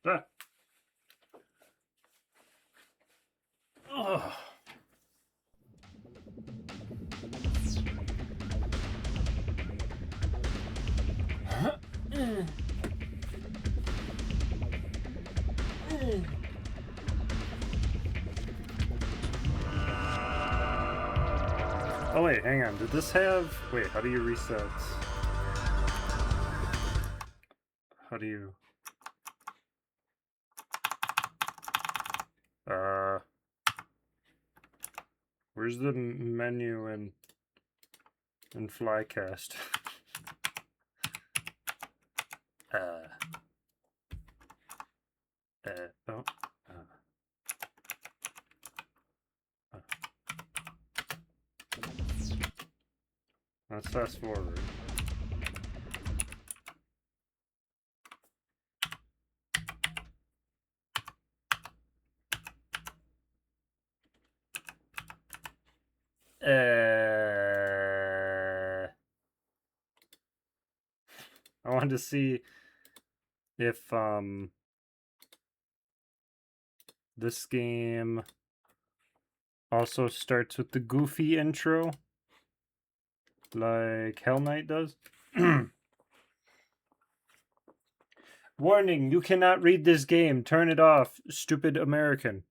Ah. Oh. Oh wait, hang on. Did this have... Wait, how do you reset? How do you... Where's the menu in Flycast? Oh. Let's fast forward. I wanted to see if this game also starts with the goofy intro like Hell Knight does. Warning, you cannot read this game. Turn it off, stupid American.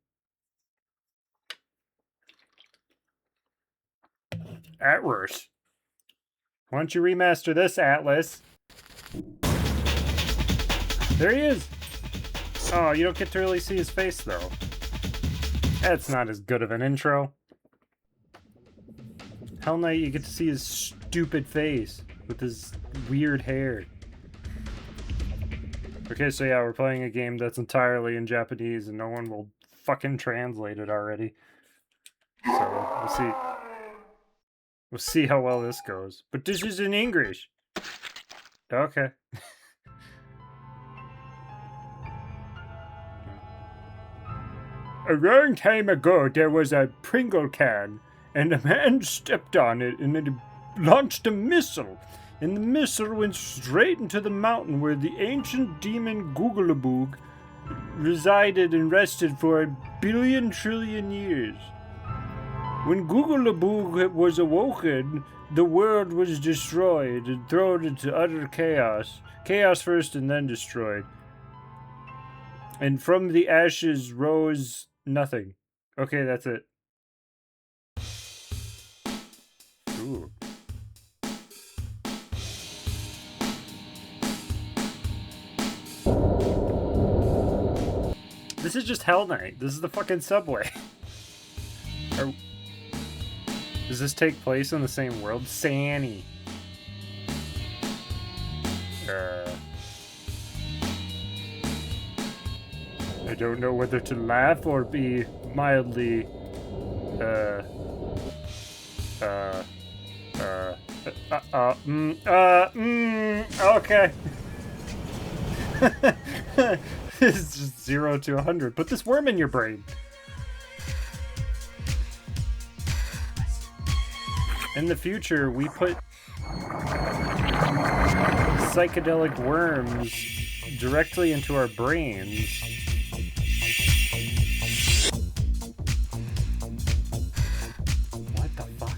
Atlas. Why don't you remaster this, Atlas? There he is! Oh, you don't get to really see his face, though. That's not as good of an intro. Hell Knight, you get to see his stupid face with his weird hair. Okay, so yeah, we're playing a game that's entirely in Japanese and no one will fucking translate it already. So, we'll see. We'll see how well this goes. But this is in English. Okay. A long time ago, there was a Pringle can, and a man stepped on it, and it launched a missile. And the missile went straight into the mountain where the ancient demon Googleaboog resided and rested for 1,000,000,000,000,000 years. When Googleaboog was awoken, the world was destroyed and thrown into utter chaos. Chaos first and then destroyed. And from the ashes rose nothing. Okay, that's it. Ooh. This is just Hell Knight. This is the fucking subway. Does this take place in the same world? Sanny. I don't know whether to laugh or be mildly, okay. It's just 0 to 100. Put this worm in your brain. In the future, we put psychedelic worms directly into our brains. What the fuck?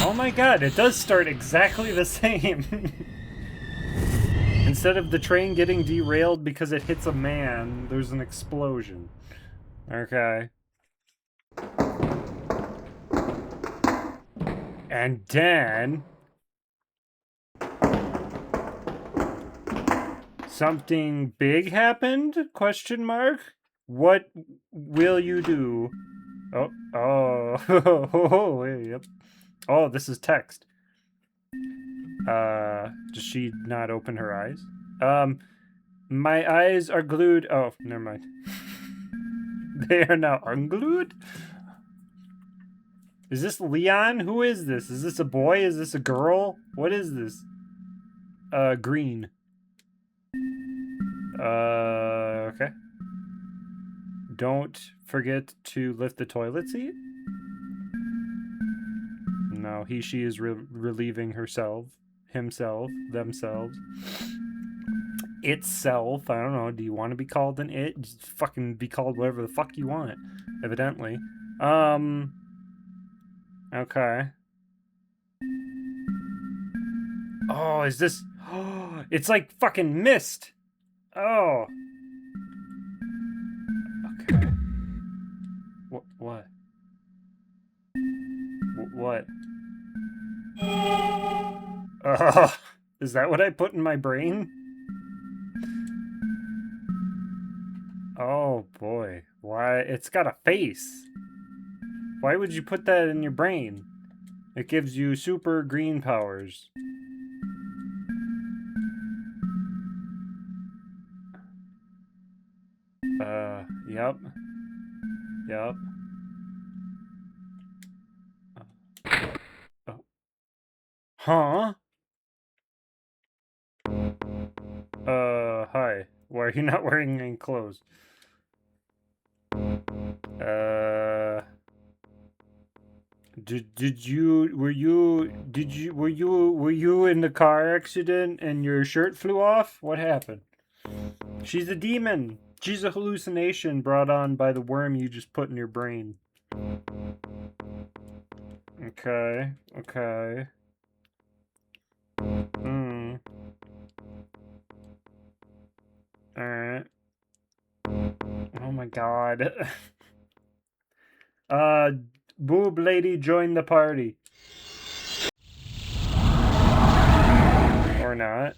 Oh my god, it does start exactly the same. Instead of the train getting derailed because it hits a man, there's an explosion. Okay. And then... something big happened? Question mark? What will you do? Oh, yep. Oh, this is text. Does she not open her eyes? My eyes are glued. Oh, never mind. They are now unglued? Is this Leon? Who is this? Is this a boy? Is this a girl? What is this? Green. Okay. Don't forget to lift the toilet seat? No, he, she is relieving herself, himself, themselves. Itself. I don't know. Do you want to be called an it? Just fucking be called whatever the fuck you want. Evidently. Okay. Oh, is this... Oh, it's like fucking Mist. Oh. Okay. What? What? Is that what I put in my brain? Oh boy. Why? It's got a face. Why would you put that in your brain? It gives you super green powers. Yep. Yep. Huh? Hi. Why are you not wearing any clothes? Were you in the car accident and your shirt flew off? What happened? She's a demon. She's a hallucination brought on by the worm you just put in your brain. Okay. Okay. Alright. Oh my god. Boob lady, join the party. Or not.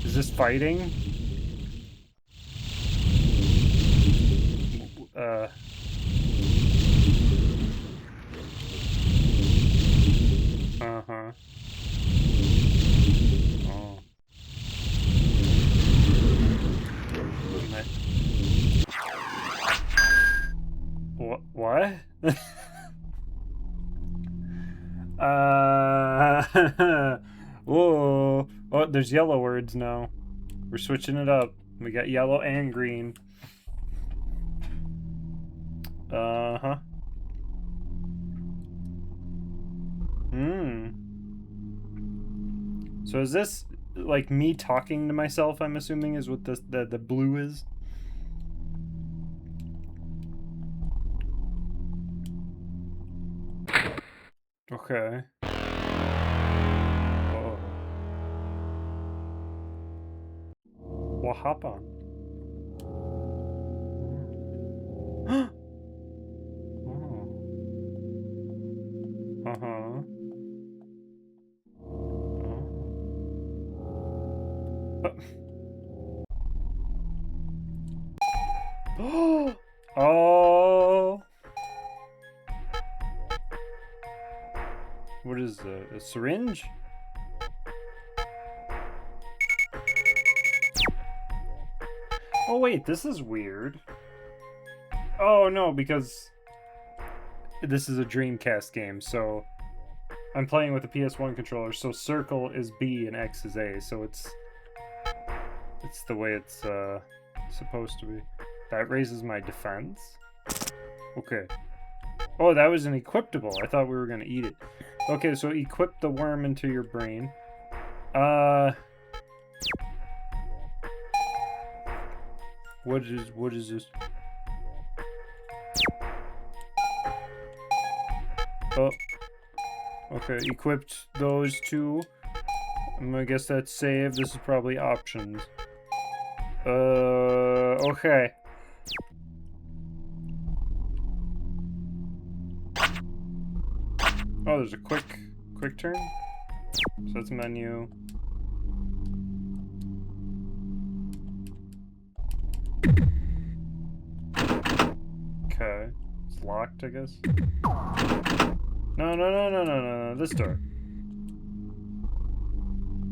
Is this fighting? Uh-huh. Oh. What? Whoa. Oh, there's yellow words now. We're switching it up. We got yellow and green. Uh-huh. So is this like me talking to myself, I'm assuming, is what the blue is? Okay. Oh. What happened? Oh. Uh-huh. Oh. Oh. What is a syringe? Oh wait, this is weird. Oh no, because this is a Dreamcast game, so I'm playing with a PS1 controller, so circle is B and X is A, so it's the way it's supposed to be. That raises my defense. Okay. Oh, that was an equipable. I thought we were gonna eat it. Okay, so equip the worm into your brain. What is this? Oh. Okay, equipped those two. I'm gonna guess that's save. This is probably options. Okay. Oh, there's a quick turn? So that's menu. Okay. It's locked, I guess. No. This door.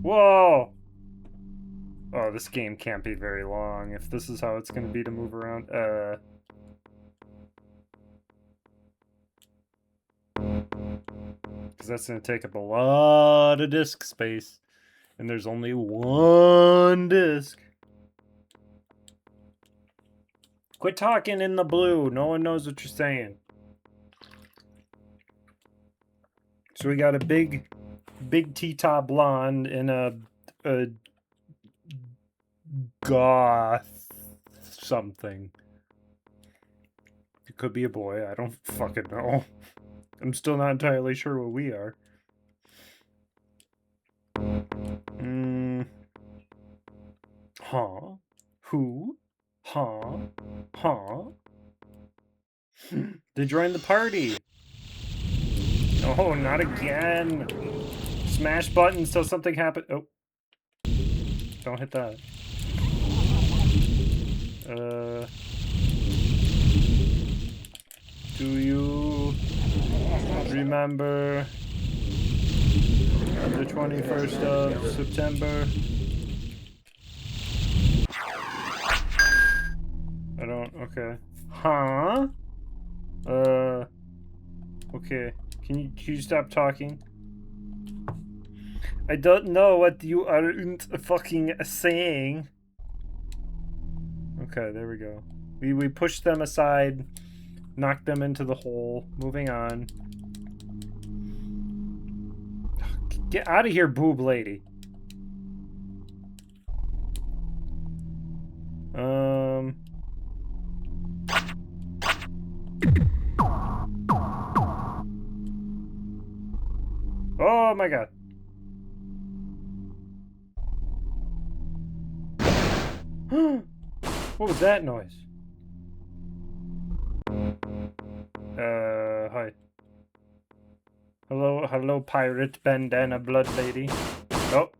Whoa! Oh, this game can't be very long if this is how it's gonna be to move around. Because that's gonna take up a lot of disk space. And there's only one disk. Quit talking in the blue. No one knows what you're saying. So we got a big T-top blonde and a goth something. It could be a boy. I don't fucking know. I'm still not entirely sure what we are. Huh? Who? Huh? Huh? They joined the party. Oh, not again. Smash buttons till something happens. Oh. Don't hit that. Do you remember the 21st of September? I don't, okay. Huh? Okay. Can you stop talking? I don't know what you aren't fucking saying. Okay, there we go. We pushed them aside, knocked them into the hole. Moving on. Get out of here, boob lady. Oh my god. What was that noise? Hi. Hello, pirate bandana blood lady. Oh.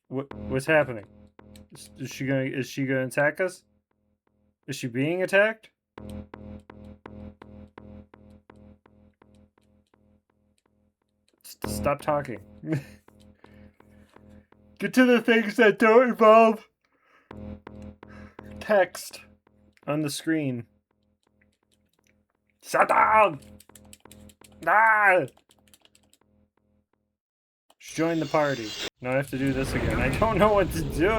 What's happening? Is she gonna attack us? Is she being attacked? Stop talking. Get to the things that don't involve text on the screen. Shut down! Ah! Join the party. Now I have to do this again. I don't know what to do.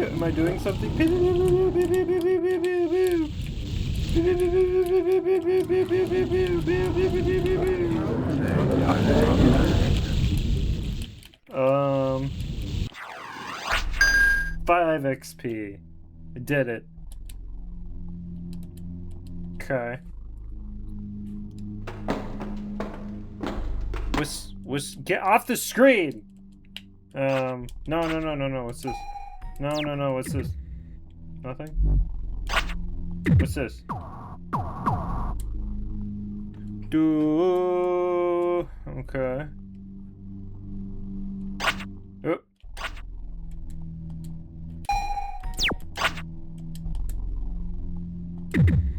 Am I doing something? Um, 5 XP. I did it. Okay. Get off the screen! No, what's this? No, what's this? Nothing? What's this? Okay. Oh.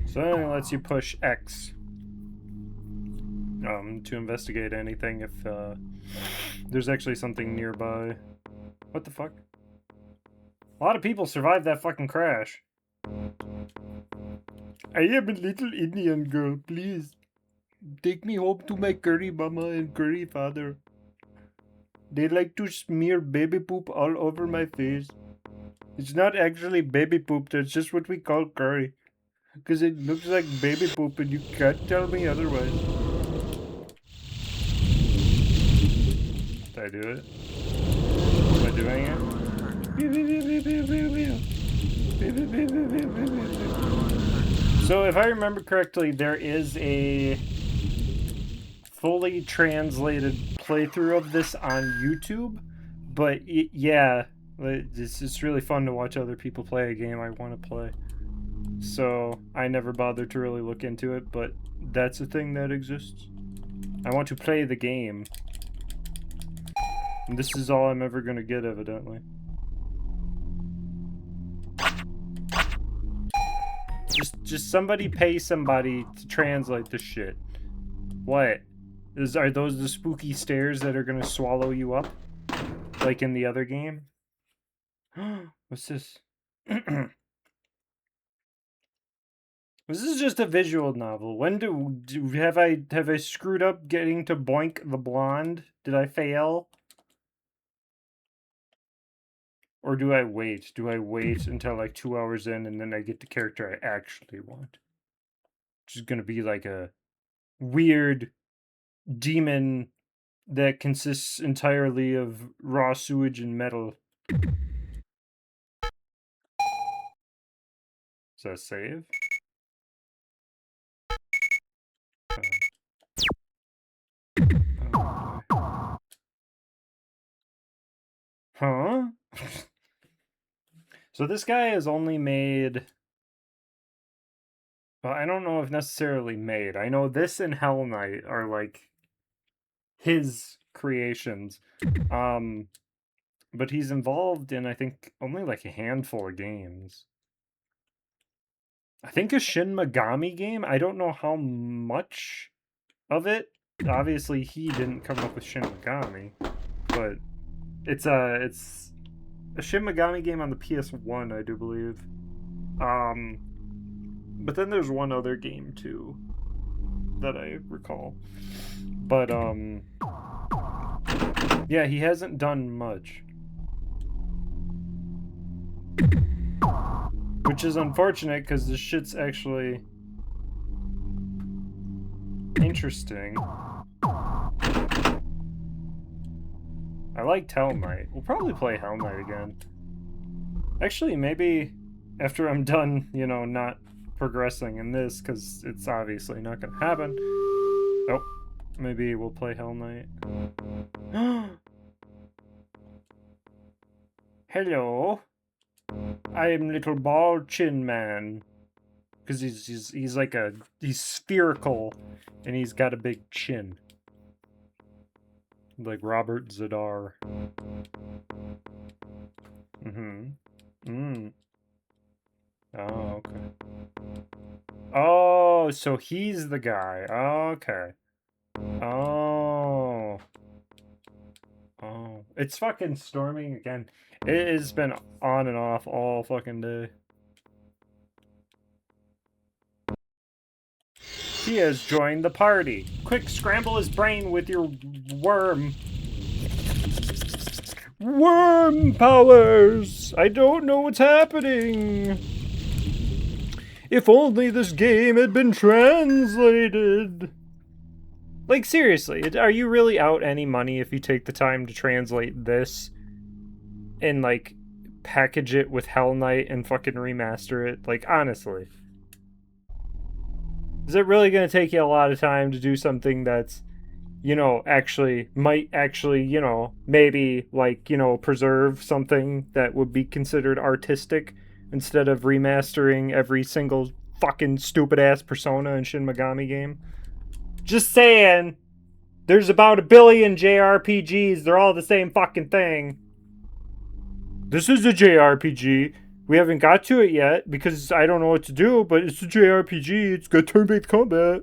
So it lets you push X. To investigate anything if, there's actually something nearby. What the fuck? A lot of people survived that fucking crash. I am a little Indian girl, please. Take me home to my curry mama and curry father. They like to smear baby poop all over my face. It's not actually baby poop, that's just what we call curry. Because it looks like baby poop and you can't tell me otherwise. Did I do it? Am I doing it? So if I remember correctly, there is a fully translated playthrough of this on YouTube, but yeah, it's really fun to watch other people play a game I want to play. So I never bothered to really look into it, but that's a thing that exists. I want to play the game. And this is all I'm ever gonna get, evidently. Just somebody pay somebody to translate this shit. What? Are those the spooky stairs that are gonna swallow you up? Like in the other game? What's this? This is just a visual novel. When have I screwed up getting to Boink the Blonde? Did I fail? Or do I wait? Do I wait until like 2 hours in and then I get the character I actually want? Which is gonna be like a weird demon that consists entirely of raw sewage and metal. Is that save? Oh, huh? So this guy has only made... Well, I don't know if necessarily made. I know this and Hell Knight are like his creations. But he's involved in, I think, only like a handful of games. I think a Shin Megami game. I don't know how much of it. Obviously, he didn't come up with Shin Megami, but it's a Shin Megami game on the PS1, I do believe. But then there's one other game too that I recall. But yeah, he hasn't done much. Which is unfortunate because this shit's actually interesting. I liked Hell Knight. We'll probably play Hell Knight again. Actually, maybe after I'm done, you know, not progressing in this, because it's obviously not going to happen. Oh, maybe we'll play Hell Knight. Hello. I am little bald chin man. Because he's like he's spherical, and he's got a big chin. Like Robert Zadar. Oh, okay. Oh, so he's the guy. Okay. Oh. Oh. It's fucking storming again. It has been on and off all fucking day. He has joined the party. Quick, scramble his brain with your worm. Worm powers! I don't know what's happening. If only this game had been translated. Like, seriously, are you really out any money if you take the time to translate this and, like, package it with Hell Knight and fucking remaster it? Like, honestly. Is it really going to take you a lot of time to do something that's, you know, might actually, you know, maybe, like, you know, preserve something that would be considered artistic instead of remastering every single fucking stupid-ass Persona and Shin Megami game? Just saying. There's about 1 billion JRPGs. They're all the same fucking thing. This is a JRPG. We haven't got to it yet because I don't know what to do, but it's a JRPG. It's got turn-based combat.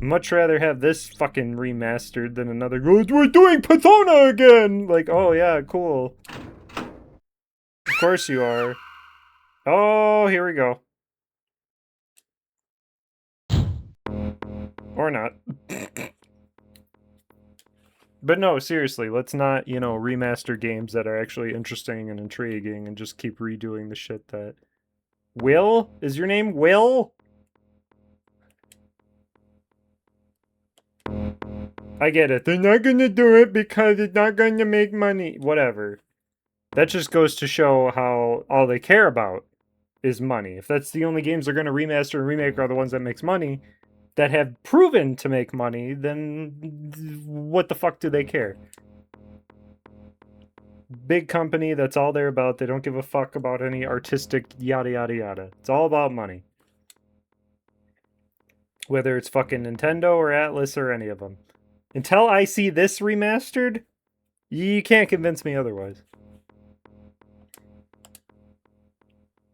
Much rather have this fucking remastered than another. We're doing Persona again! Like, oh yeah, cool. Of course you are. Oh, here we go. Or not. But no, seriously, let's not, you know, remaster games that are actually interesting and intriguing and just keep redoing the shit that... Will? Is your name Will? I get it. They're not gonna do it because it's not gonna make money. Whatever. That just goes to show how all they care about is money. If that's the only games they're gonna remaster and remake are the ones that makes money, that have proven to make money, then what the fuck do they care? Big company, that's all they're about. They don't give a fuck about any artistic yada yada yada. It's all about money. Whether it's fucking Nintendo or Atlas or any of them. Until I see this remastered, you can't convince me otherwise.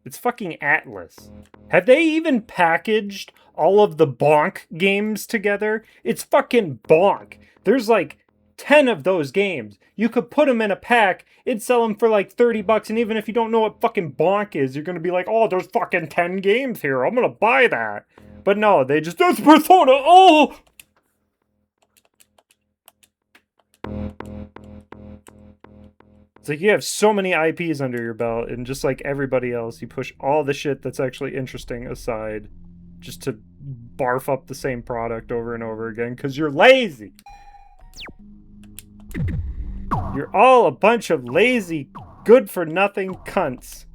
It's fucking Atlas. Have they even packaged all of the Bonk games together? It's fucking Bonk. There's like 10 of those games. You could put them in a pack, it'd sell them for like 30 bucks, and even if you don't know what fucking Bonk is, you're gonna be like, oh, there's fucking 10 games here, I'm gonna buy that. But no, they just, that's Persona, oh! It's like you have so many IPs under your belt, and just like everybody else, you push all the shit that's actually interesting aside just to barf up the same product over and over again because you're lazy. You're all a bunch of lazy, good for nothing cunts.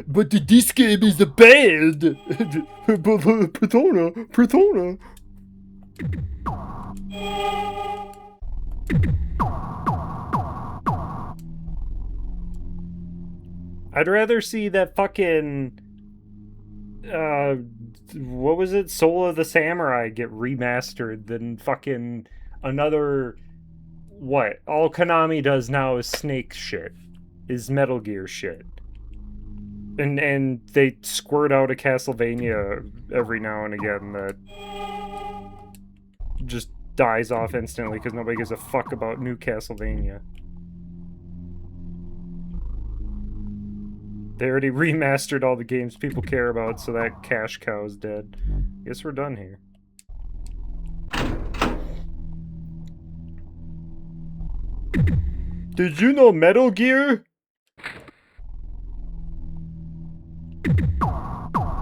But this game is bad. Persona. I'd rather see that fucking what was it? Soul of the Samurai get remastered than fucking another what? All Konami does now is Snake shit. Is Metal Gear shit. And they squirt out a Castlevania every now and again that just dies off instantly because nobody gives a fuck about new Castlevania. They already remastered all the games people care about, so that cash cow is dead. Guess we're done here. Did you know Metal Gear?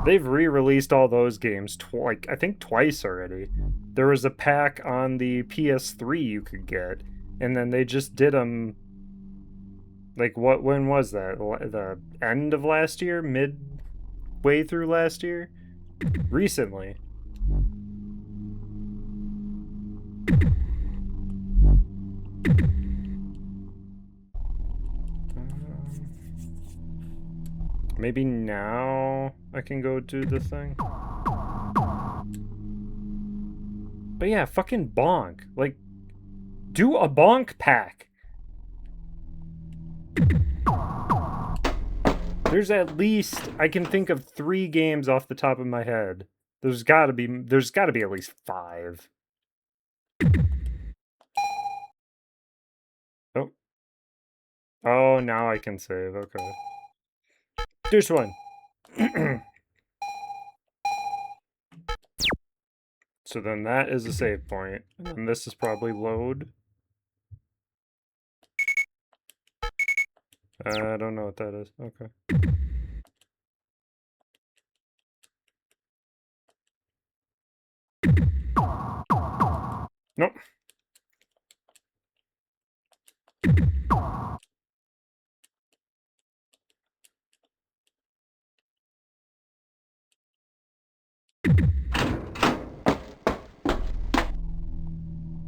They've re-released all those games I think twice already. There was a pack on the PS3 you could get, and then they just did them. Like what? When was that? The end of last year, midway through last year, recently. Maybe now I can go do the thing. But yeah, fucking bonk. Like, do a bonk pack. There's at least, I can think of 3 games off the top of my head. There's gotta be at least 5. Oh. Oh, now I can save, okay. This one. So then that is a save point. And this is probably load. I don't know what that is. Okay. Nope.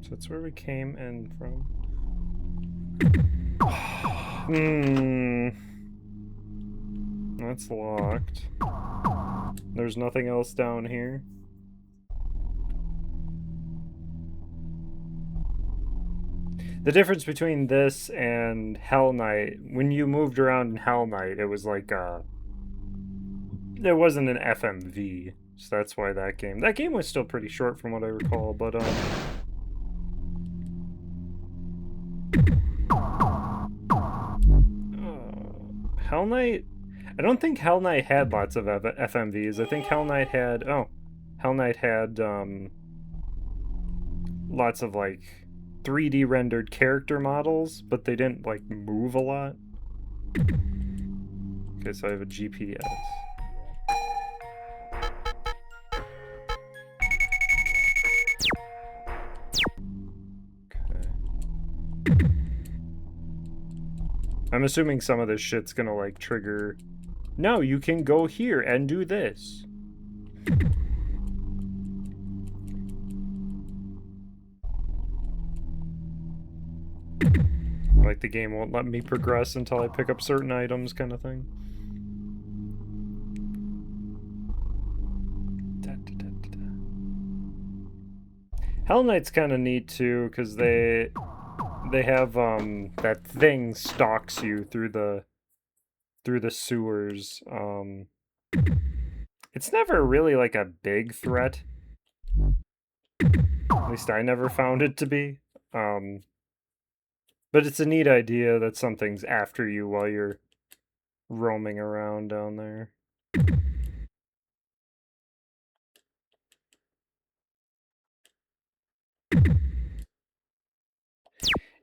So that's where we came in from. That's locked. There's nothing else down here. The difference between this and Hell Knight, when you moved around in Hell Knight, it was like it wasn't an FMV, so that's why that game was still pretty short from what I recall, but Hell Knight, I don't think Hell Knight had lots of FMVs. I think Hell Knight had lots of like 3D rendered character models, but they didn't like move a lot. Okay, so I have a GPS. Okay. I'm assuming some of this shit's gonna like trigger. No, you can go here and do this. Like the game won't let me progress until I pick up certain items, kind of thing. Hell Knight's kind of neat too, because they have that thing stalks you through the sewers. It's never really like a big threat. At least I never found it to be. But it's a neat idea that something's after you while you're roaming around down there.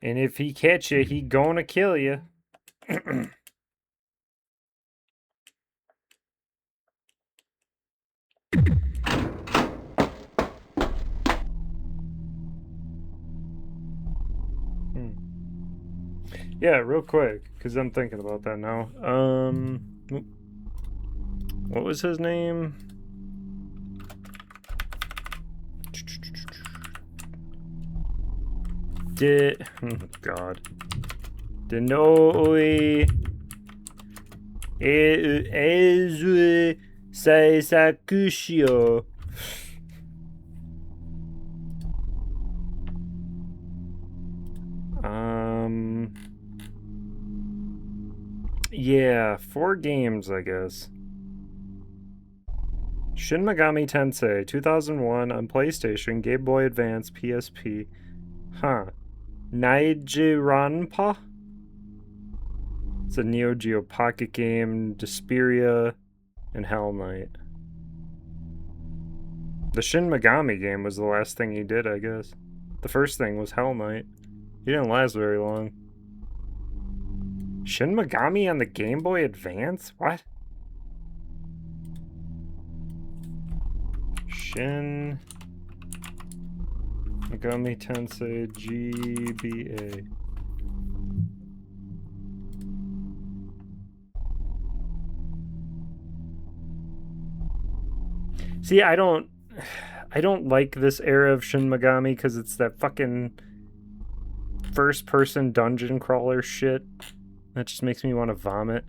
And if he catch you, he gonna kill you. Yeah, real quick, because I'm thinking about that now. What was his name? Oh God. Denoi Ezu Saisakushio. Yeah, 4 games, I guess. Shin Megami Tensei, 2001 on PlayStation, Game Boy Advance, PSP. Huh. Naijiranpa? It's a Neo Geo Pocket game, DeSPIRIA, and Hell Knight. The Shin Megami game was the last thing he did, I guess. The first thing was Hell Knight. He didn't last very long. Shin Megami on the Game Boy Advance? What? Shin Megami Tensei GBA. See, I don't like this era of Shin Megami because it's that fucking first-person dungeon crawler shit. That just makes me want to vomit.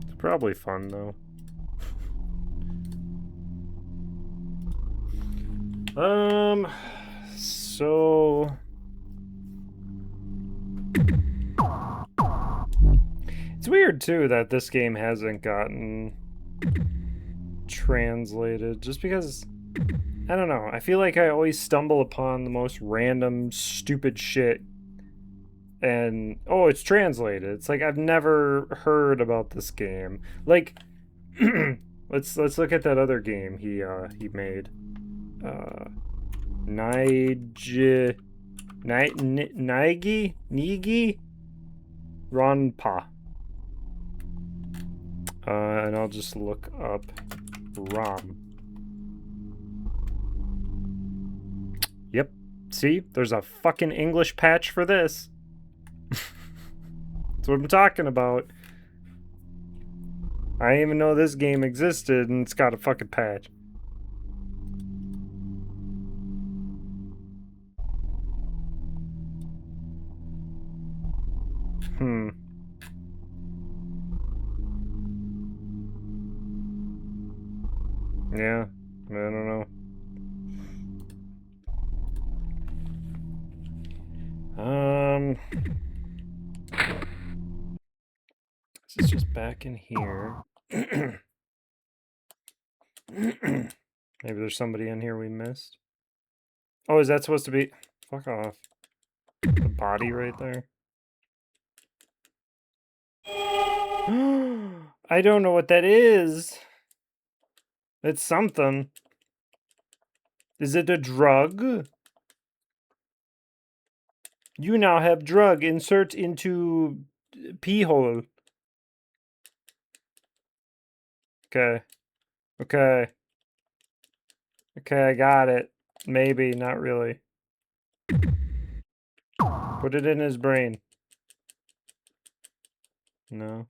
It's probably fun, though. So... It's weird, too, that this game hasn't gotten translated, just because, I don't know, I feel like I always stumble upon the most random, stupid shit, and, oh, it's translated. It's like, I've never heard about this game. Like, let's look at that other game he made. Nigi Ronpa. And I'll just look up ROM. Yep. See? There's a fucking English patch for this. That's what I'm talking about. I didn't even know this game existed, and it's got a fucking patch. Yeah, I don't know. This is just back in here. Maybe there's somebody in here we missed. Oh, is that supposed to be... Fuck off. The body right there. I don't know what that is. It's something. Is it a drug? You now have drug. Insert into pee hole. Okay. Okay. Okay, I got it. Maybe, not really. Put it in his brain. No.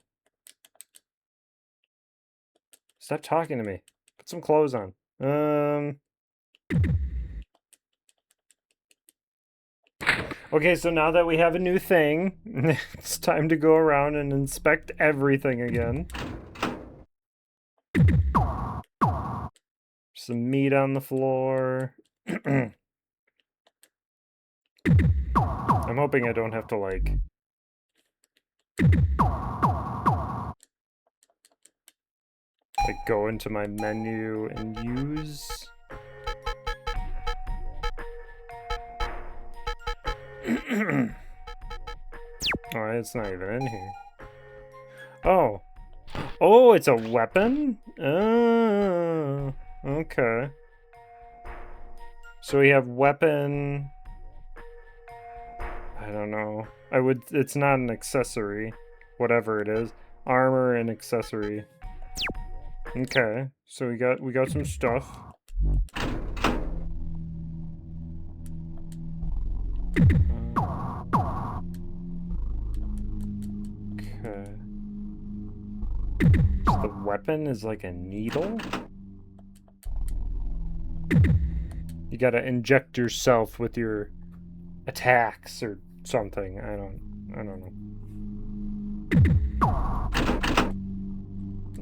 Stop talking to me. Put some clothes on. Okay, so now that we have a new thing, it's time to go around and inspect everything again. Some meat on the floor. I'm hoping I don't have to, like... go into my menu and use... Oh, it's not even in here. Oh. Oh, it's a weapon? Oh, okay. So we have weapon... I don't know. It's not an accessory. Whatever it is. Armor and accessory. Okay. So we got some stuff. Okay. So the weapon is like a needle? You gotta inject yourself with your attacks or something. I don't know.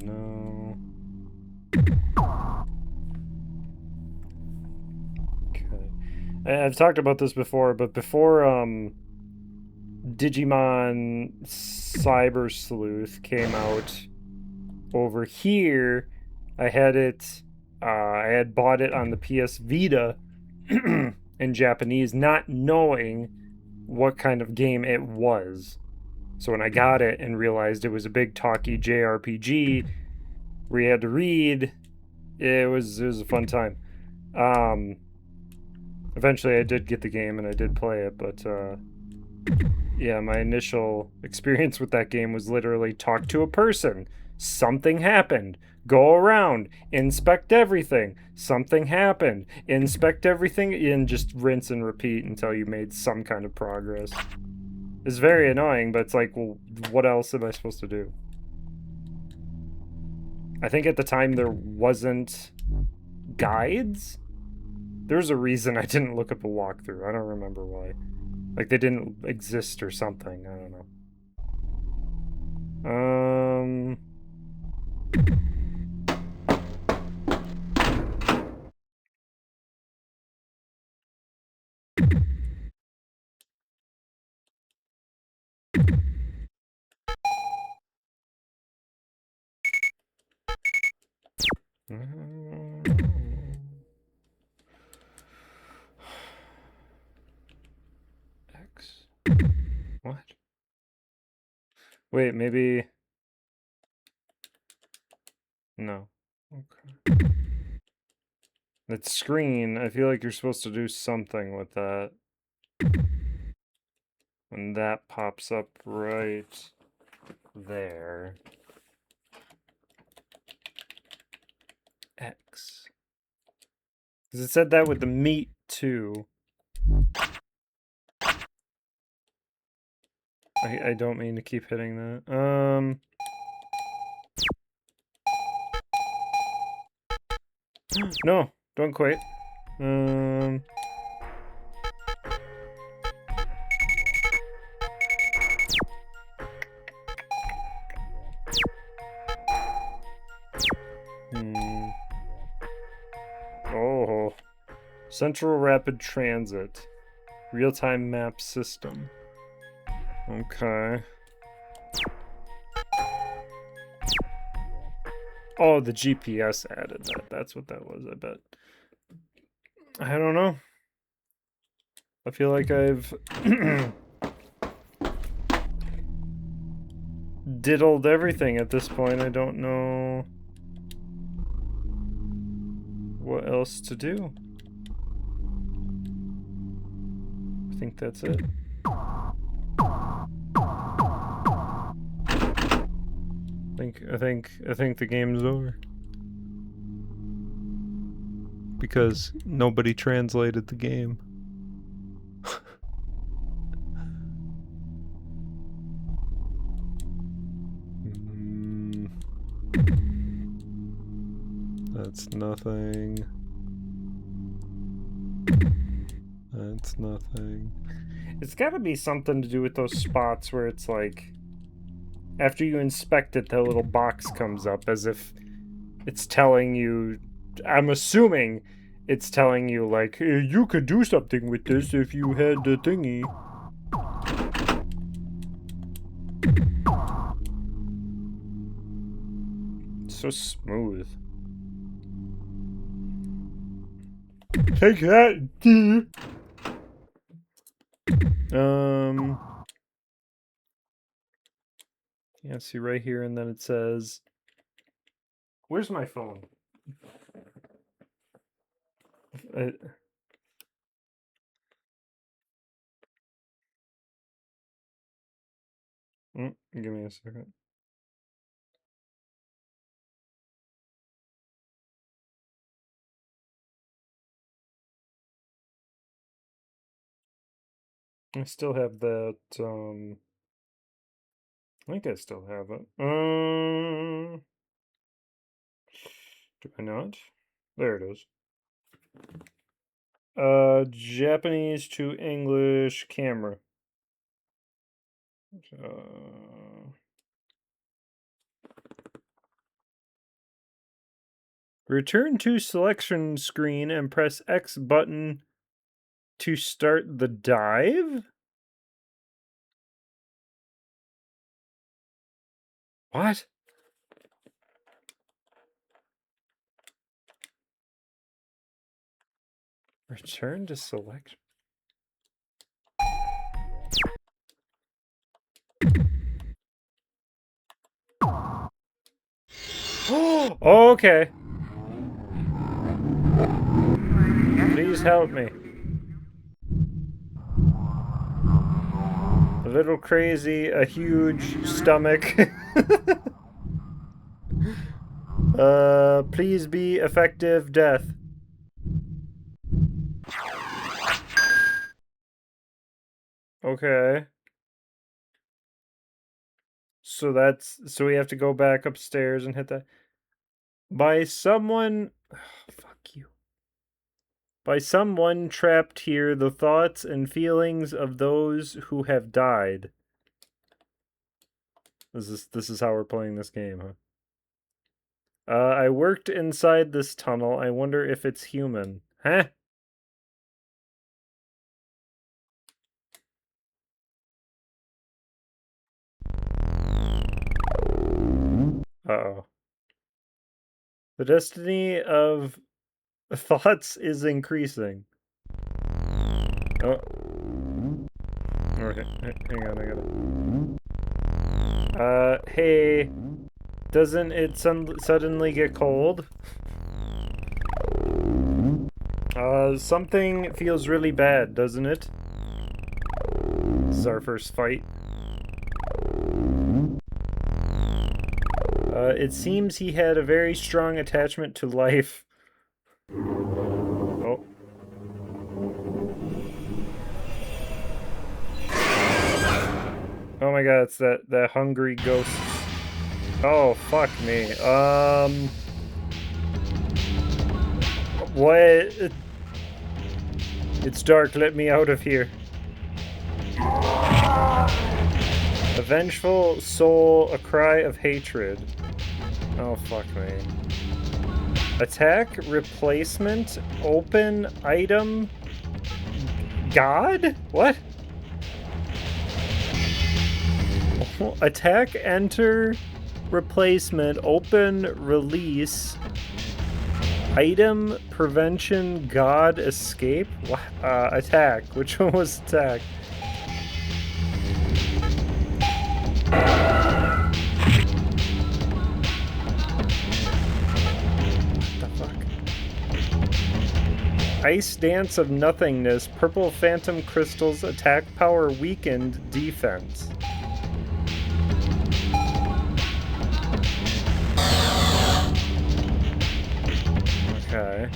No. Okay. I've talked about this before, but before Digimon Cyber Sleuth came out over here, I had bought it on the PS Vita in Japanese, not knowing what kind of game it was. So when I got it and realized it was a big talky JRPG where you had to read, it was a fun time. Eventually I did get the game and I did play it, but yeah, my initial experience with that game was literally talk to a person. Something happened. Go around. Inspect everything. Something happened. Inspect everything and just rinse and repeat until you made some kind of progress. It's very annoying, but it's like, well, what else am I supposed to do? I think at the time there wasn't guides? There's a reason I didn't look up a walkthrough. I don't remember why. Like they didn't exist or something. I don't know. X. What? Wait, maybe... No. Okay. That screen, I feel like you're supposed to do something with that. And that pops up right there. X. Because it said that with the meat, too. I don't mean to keep hitting that. No, don't quit. Oh. Central Rapid Transit. Real-time map system. Okay. Oh, the GPS added that. That's what that was, I bet. I don't know. I feel like I've diddled everything at this point. I don't know what else to do. I think that's it. I think the game's over. Because nobody translated the game. That's nothing. That's nothing. It's gotta be something to do with those spots where it's like, after you inspect it, the little box comes up as if it's telling you, I'm assuming it's telling you, like, hey, you could do something with this if you had the thingy. It's so smooth. Take that, dude. Yeah, see right here, and then it says, where's my phone? Give me a second. I still have that, I think I still have it. Do I not? There it is. Japanese to English camera. Return to selection screen and press X button to start the dive? What? Return to selection. Oh, okay. Please help me. A little crazy, a huge stomach. Please be effective death. Okay. So we have to go back upstairs and hit that. By someone... Oh, fuck you. By someone trapped here, the thoughts and feelings of those who have died. This is how we're playing this game, huh? I worked inside this tunnel. I wonder if it's human. Huh? Uh-oh. The destiny of thoughts is increasing. Oh. Okay, hang on, I gotta... hey... Doesn't it suddenly get cold? Something feels really bad, doesn't it? This is our first fight. It seems he had a very strong attachment to life. Oh. Oh my god, it's that hungry ghost. Oh, fuck me. What? It's dark, let me out of here. A vengeful soul, a cry of hatred. Oh, fuck me. Attack, replacement, open, item, God? What? Attack, enter, replacement, open, release, item, prevention, God, escape? Attack. Which one was attack? Ice Dance of Nothingness, Purple Phantom Crystals, attack power weakened, defense. Okay.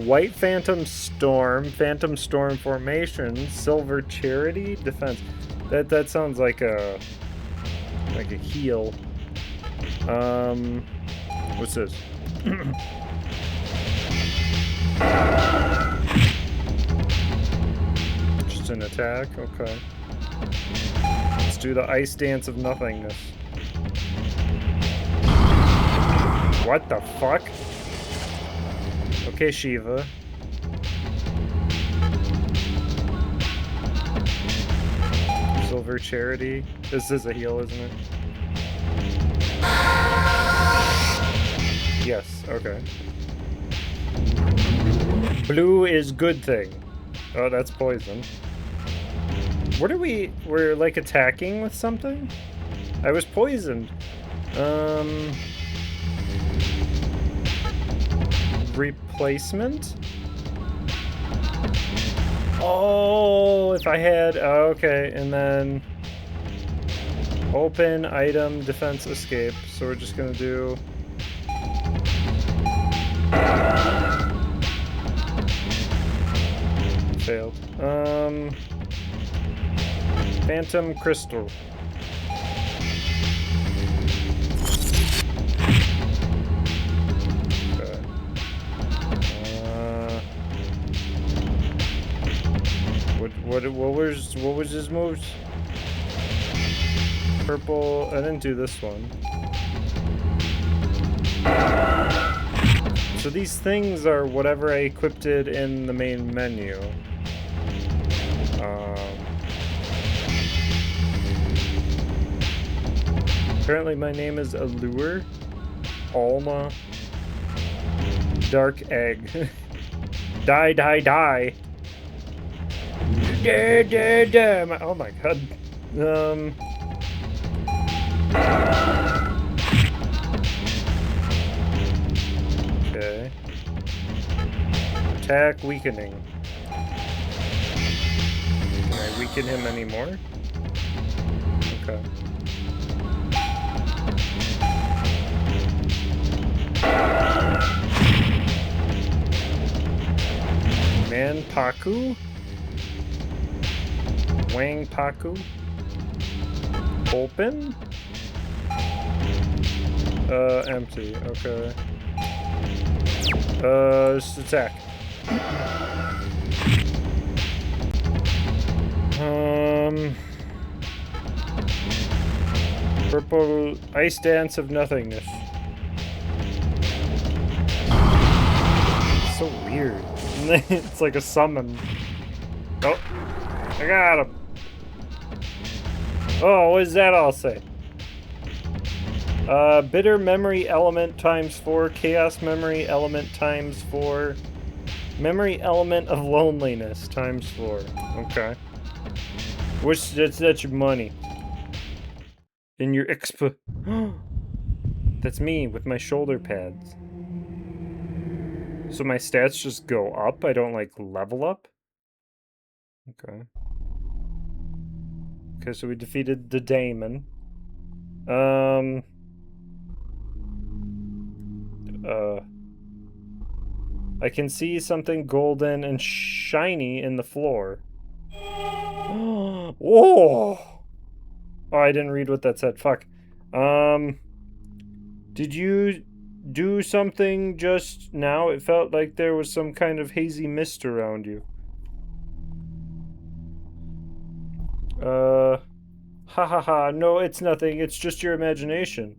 White Phantom Storm formation, Silver Charity, defense. That sounds like a heal. What's this? Just an attack? Okay. Let's do the Ice Dance of Nothingness. What the fuck? Okay, Shiva. Silver Charity. This is a heal, isn't it? Yes, okay. Blue is good thing. Oh, that's poison. What are we... We're, like, attacking with something? I was poisoned. Replacement? Oh, if I had... Oh, okay, and then... Open, item, defense, escape. So we're just gonna do... Failed. Phantom Crystal. Okay. What was his moves? Purple. I didn't do this one. So these things are whatever I equipped it in the main menu. Apparently my name is Allure. Alma. Dark Egg. Die, die, die. Da, da, da. Oh my god. Okay. Attack weakening. Can I weaken him anymore? Okay. Manpaku? Wangpaku? Open? Empty. Okay. Just attack. Purple Ice Dance of Nothingness. It's so weird. It's like a summon. Oh, I got him. Oh, what does that all say? Bitter memory element times 4, chaos memory element times 4, memory element of loneliness times 4. Okay. That's your money. In your exp. That's me with my shoulder pads. So my stats just go up? I don't, like, level up? Okay. Okay, so we defeated the Daemon. I can see something golden and shiny in the floor. Whoa! Oh, I didn't read what that said. Fuck. Did you do something just now? It felt like there was some kind of hazy mist around you. Ha ha ha. No, it's nothing. It's just your imagination.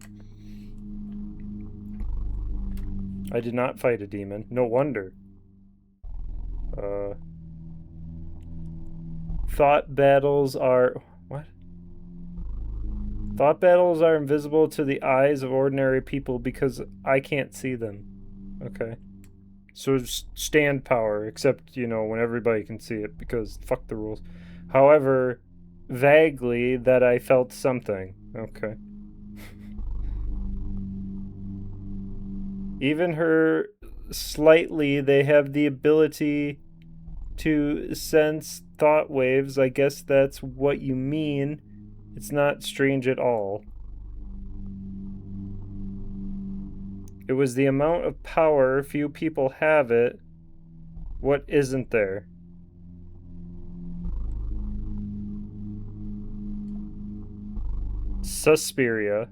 I did not fight a demon. No wonder. Thought battles are... What? Thought battles are invisible to the eyes of ordinary people because I can't see them. Okay. So stand power, except, you know, when everybody can see it, because fuck the rules. However, vaguely, that I felt something. Okay. Even her slightly, they have the ability to sense thought waves. I guess that's what you mean. It's not strange at all. It was the amount of power. Few people have it. What isn't there? DeSPIRIA.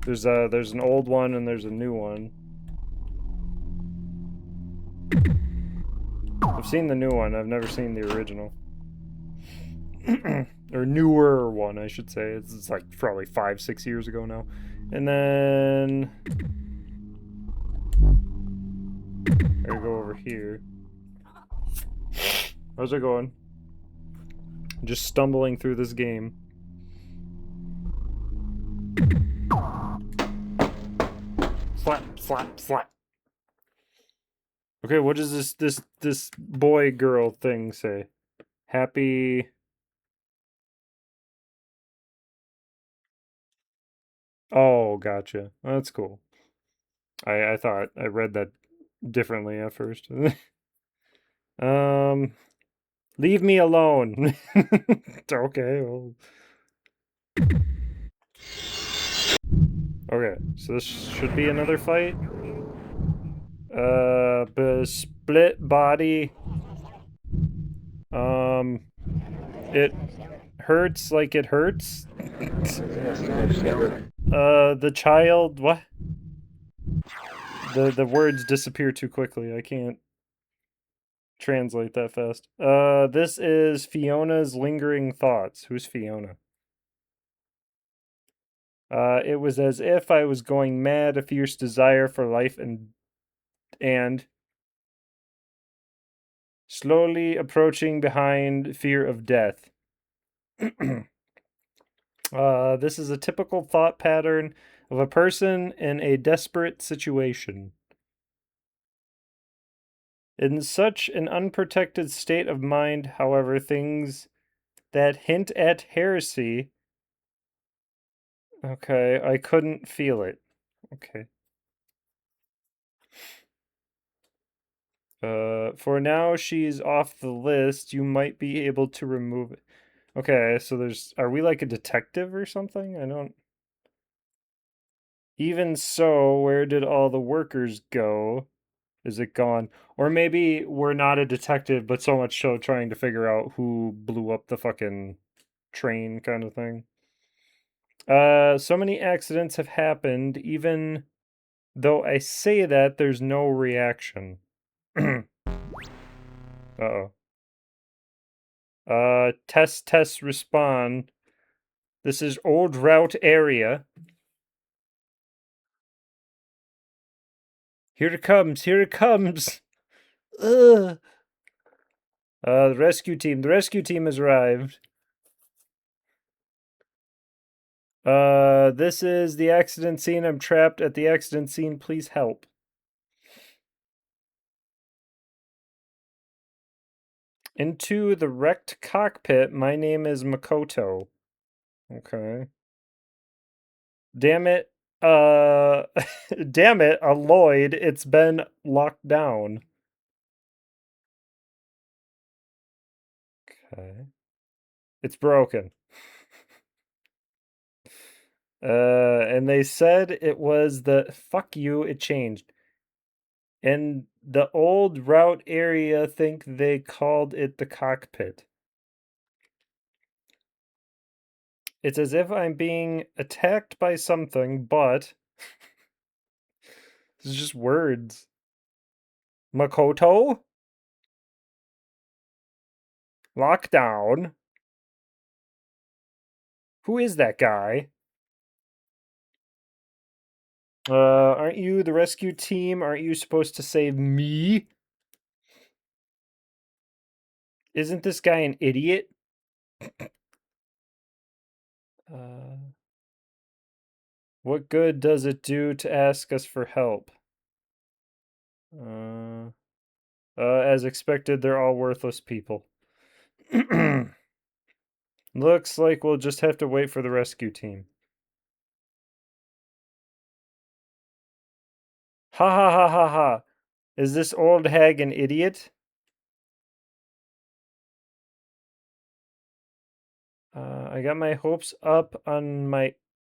There's an old one and there's a new one. I've seen the new one. I've never seen the original. Or newer one, I should say. It's like probably 5-6 years ago now. And then I gotta go over here. How's it going? Just stumbling through this game. Slap, slap, slap. Okay, what does this boy girl thing say? Happy. Oh, gotcha. That's cool. I thought I read that differently at first. um, leave me alone. Okay. Well. Okay, so this should be another fight. Split body. Um, it hurts like it hurts. The child. What? The words disappear too quickly. I can't translate that fast. This is Fiona's lingering thoughts. Who's Fiona? It was as if I was going mad, a fierce desire for life and slowly approaching behind fear of death. This is a typical thought pattern of a person in a desperate situation. In such an unprotected state of mind, however, things that hint at heresy. Okay, I couldn't feel it. Okay. For now, she's off the list. You might be able to remove it. Okay, so are we like a detective or something? I don't. Even so, where did all the workers go? Is it gone? Or maybe we're not a detective, but so much so trying to figure out who blew up the fucking train kind of thing. So many accidents have happened, even though I say that, there's no reaction. Uh-oh. Test, respond. This is old route area. Here it comes, here it comes. Ugh. The rescue team has arrived. This is the accident scene. I'm trapped at the accident scene. Please help. Into the wrecked cockpit. My name is Makoto. Okay. Damn it. Damn it, Lloyd. It's been locked down. Okay. It's broken. And they said it was the fuck you, it changed. And the old route area think they called it the cockpit. It's as if I'm being attacked by something, but it's just words. Makoto? Lockdown? Who is that guy? Aren't you the rescue team? Aren't you supposed to save me? Isn't this guy an idiot? What good does it do to ask us for help? As expected, they're all worthless people. Looks like we'll just have to wait for the rescue team. Ha ha ha ha ha. Is this old hag an idiot? I got my hopes up on my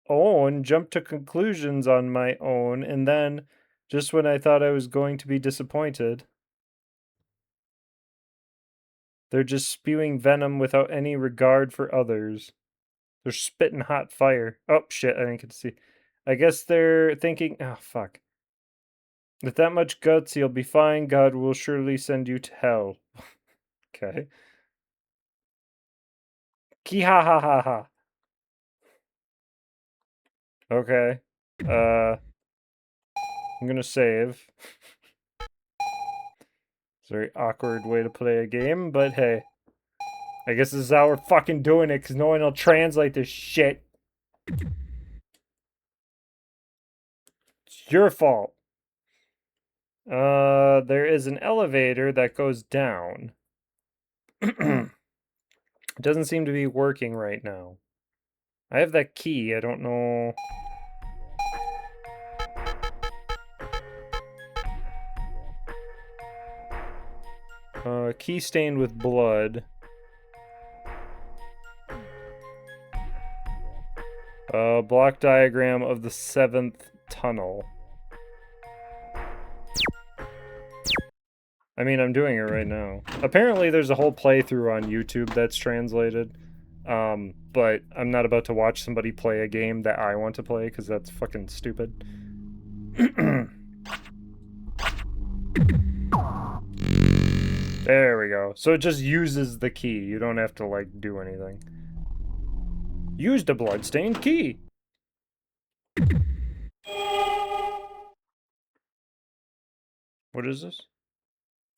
own, jumped to conclusions on my own, and then, just when I thought I was going to be disappointed, they're just spewing venom without any regard for others. They're spitting hot fire. Oh, shit, I didn't get to see. I guess they're thinking, oh, fuck. With that much guts, you'll be fine. God will surely send you to hell. Okay. Ki ha ha ha ha. Okay. I'm gonna save. It's a very awkward way to play a game, but hey. I guess this is how we're fucking doing it, because no one will translate this shit. It's your fault. There is an elevator that goes down. It doesn't seem to be working right now. I have that key. I don't know. Key stained with blood. Block diagram of the 7th tunnel. I mean, I'm doing it right now. Apparently, there's a whole playthrough on YouTube that's translated. But I'm not about to watch somebody play a game that I want to play because that's fucking stupid. There we go. So it just uses the key. You don't have to, like, do anything. Used a bloodstained key. What is this?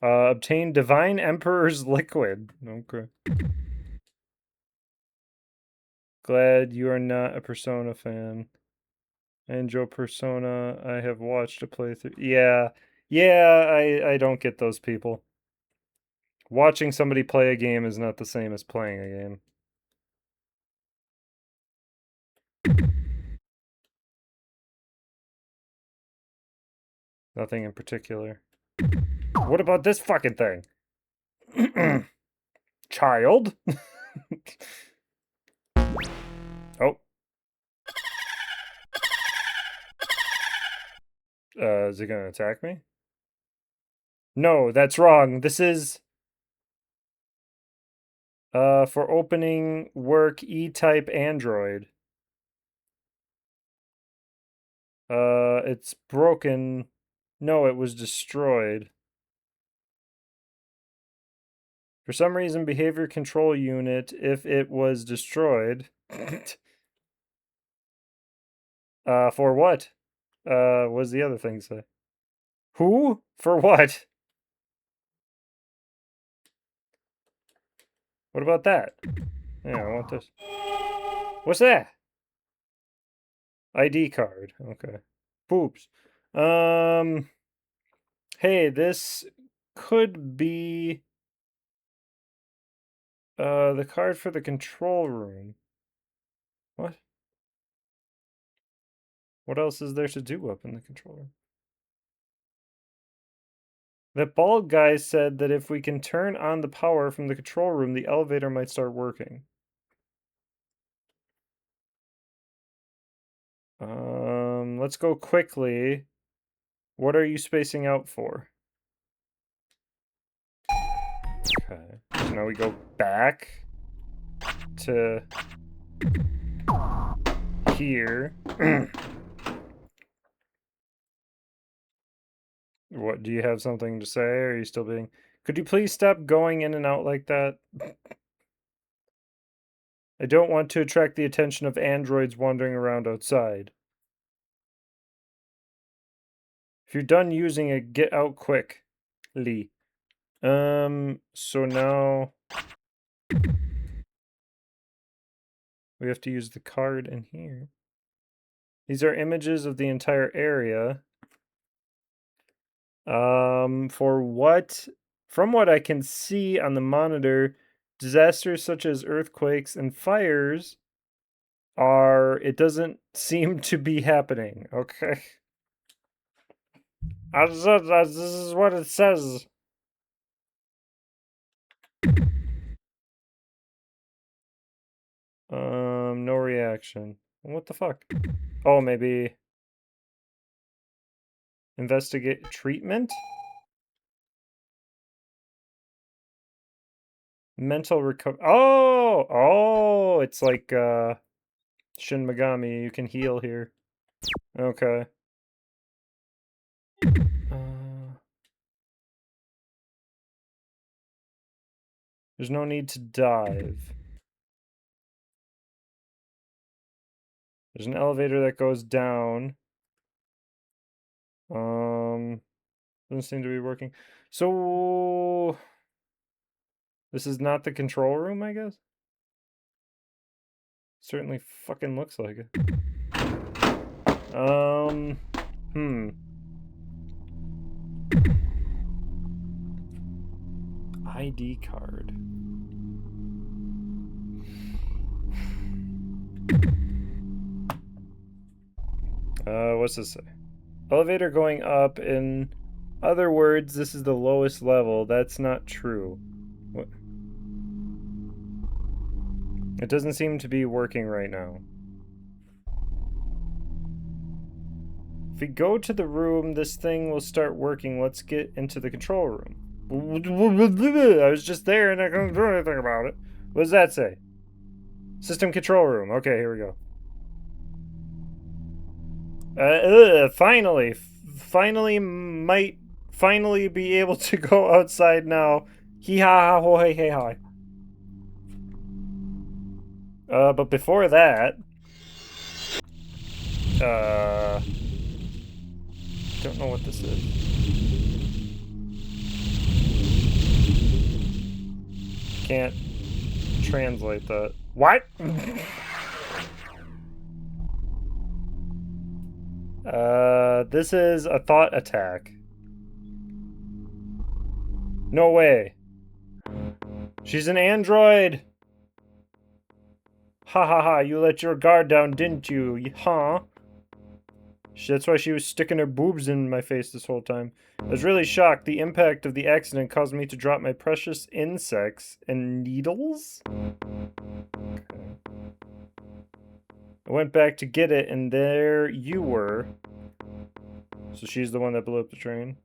Obtain Divine Emperor's Liquid. Okay. Glad you are not a Persona fan. I enjoy Persona. I have watched a playthrough. Yeah, I don't get those people. Watching somebody play a game is not the same as playing a game. Nothing in particular. What about this fucking thing? Child? Oh. Is it gonna attack me? No, that's wrong. This is... for opening work E-type Android. It's broken. No, it was destroyed. For some reason, behavior control unit, if it was destroyed. For what? What does the other thing say? Who? For what? What about that? Yeah, I want this. What's that? ID card. Okay. Poops. Hey, this could be the card for the control room. What? What else is there to do up in the control room? That bald guy said that if we can turn on the power from the control room, the elevator might start working. Let's go quickly. What are you spacing out for? Okay. So now we go back to here. What, do you have something to say? Or are you still being... Could you please stop going in and out like that? I don't want to attract the attention of androids wandering around outside. If you're done using it, get out quick. Lee. So now... we have to use the card in here. These are images of the entire area. For what? From what I can see on the monitor, disasters such as earthquakes and fires are... it doesn't seem to be happening. Okay. This is what it says. No reaction. What the fuck? Oh, maybe... investigate treatment? Mental recovery. Oh, it's like Shin Megami. You can heal here. Okay. There's no need to dive. There's an elevator that goes down. Doesn't seem to be working. So this is not the control room, I guess? Certainly fucking looks like it. ID card. What's this say? Elevator going up. In other words, this is the lowest level. That's not true. What? It doesn't seem to be working right now. If we go to the room, this thing will start working. Let's get into the control room. I was just there and I couldn't do anything about it. What does that say? System control room. Okay, here we go. Finally. Finally might finally be able to go outside now. Hee ha ha ho hey hey hi. But before that... don't know what this is. Can't translate that. What? This is a thought attack. No way. She's an android! Ha ha ha, you let your guard down, didn't you? Huh? That's why she was sticking her boobs in my face this whole time. I was really shocked. The impact of the accident caused me to drop my precious insects and needles? Okay. I went back to get it, and there you were. So she's the one that blew up the train.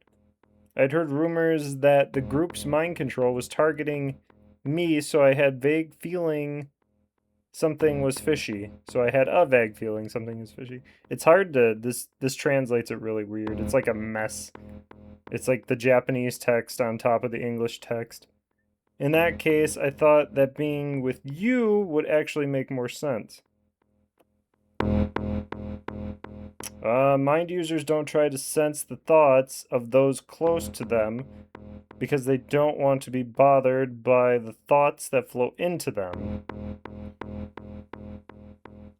I'd heard rumors that the group's mind control was targeting me, so I had vague feeling something was fishy. So I had a vague feeling something was fishy. It's hard to... This translates it really weird. It's like a mess. It's like the Japanese text on top of the English text. In that case, I thought that being with you would actually make more sense. Mind users don't try to sense the thoughts of those close to them because they don't want to be bothered by the thoughts that flow into them.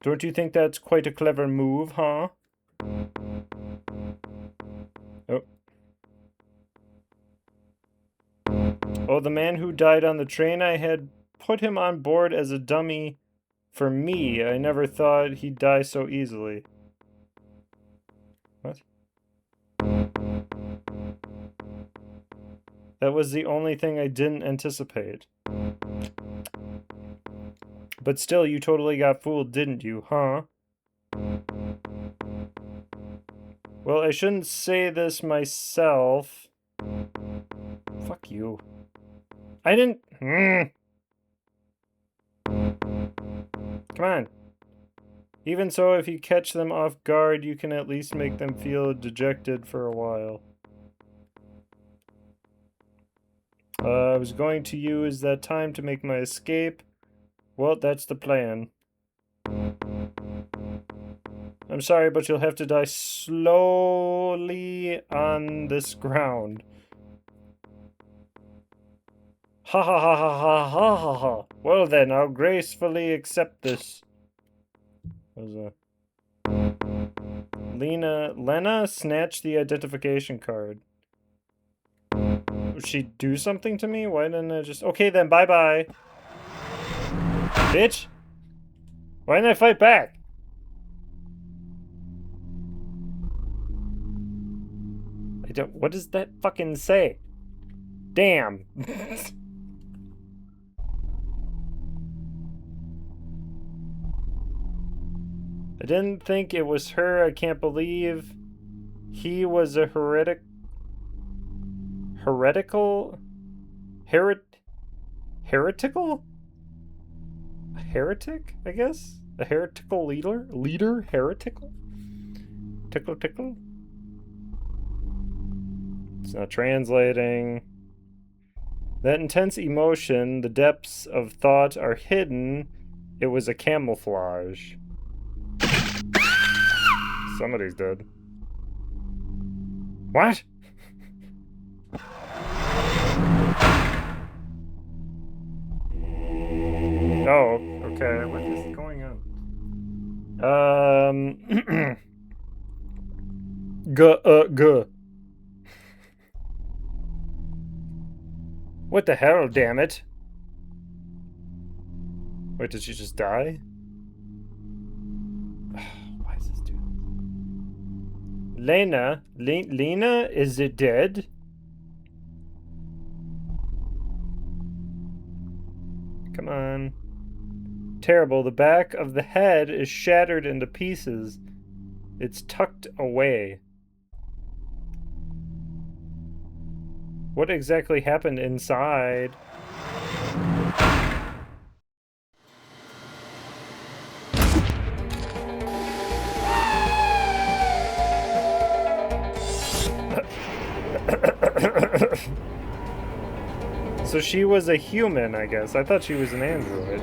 Don't you think that's quite a clever move, huh? Oh. Oh, the man who died on the train, I had put him on board as a dummy for me. I never thought he'd die so easily. What? That was the only thing I didn't anticipate. But still, you totally got fooled, didn't you, huh? Well, I shouldn't say this myself. Fuck you. I didn't... Come on. Even so, if you catch them off guard, you can at least make them feel dejected for a while. I was going to use that time to make my escape. Well, that's the plan. I'm sorry, but you'll have to die slowly on this ground. Ha ha ha ha ha ha ha ha. Well then, I'll gracefully accept this. What was that? Lena snatched the identification card. Did she do something to me? Why didn't I just... Okay then, bye-bye. Bitch! Why didn't I fight back? I don't... What does that fucking say? Damn. I didn't think it was her. I can't believe he was a heretical? Heretical? A heretic, I guess? A heretical leader? Heretical? Tickle? It's not translating. That intense emotion, the depths of thought are hidden. It was a camouflage. Somebody's dead. What? Oh, okay. What is going on? Guh. What the hell, damn it? Wait, did she just die? Lena? Lena? Is it dead? Come on. Terrible. The back of the head is shattered into pieces. It's tucked away. What exactly happened inside? So she was a human, I guess. I thought she was an android.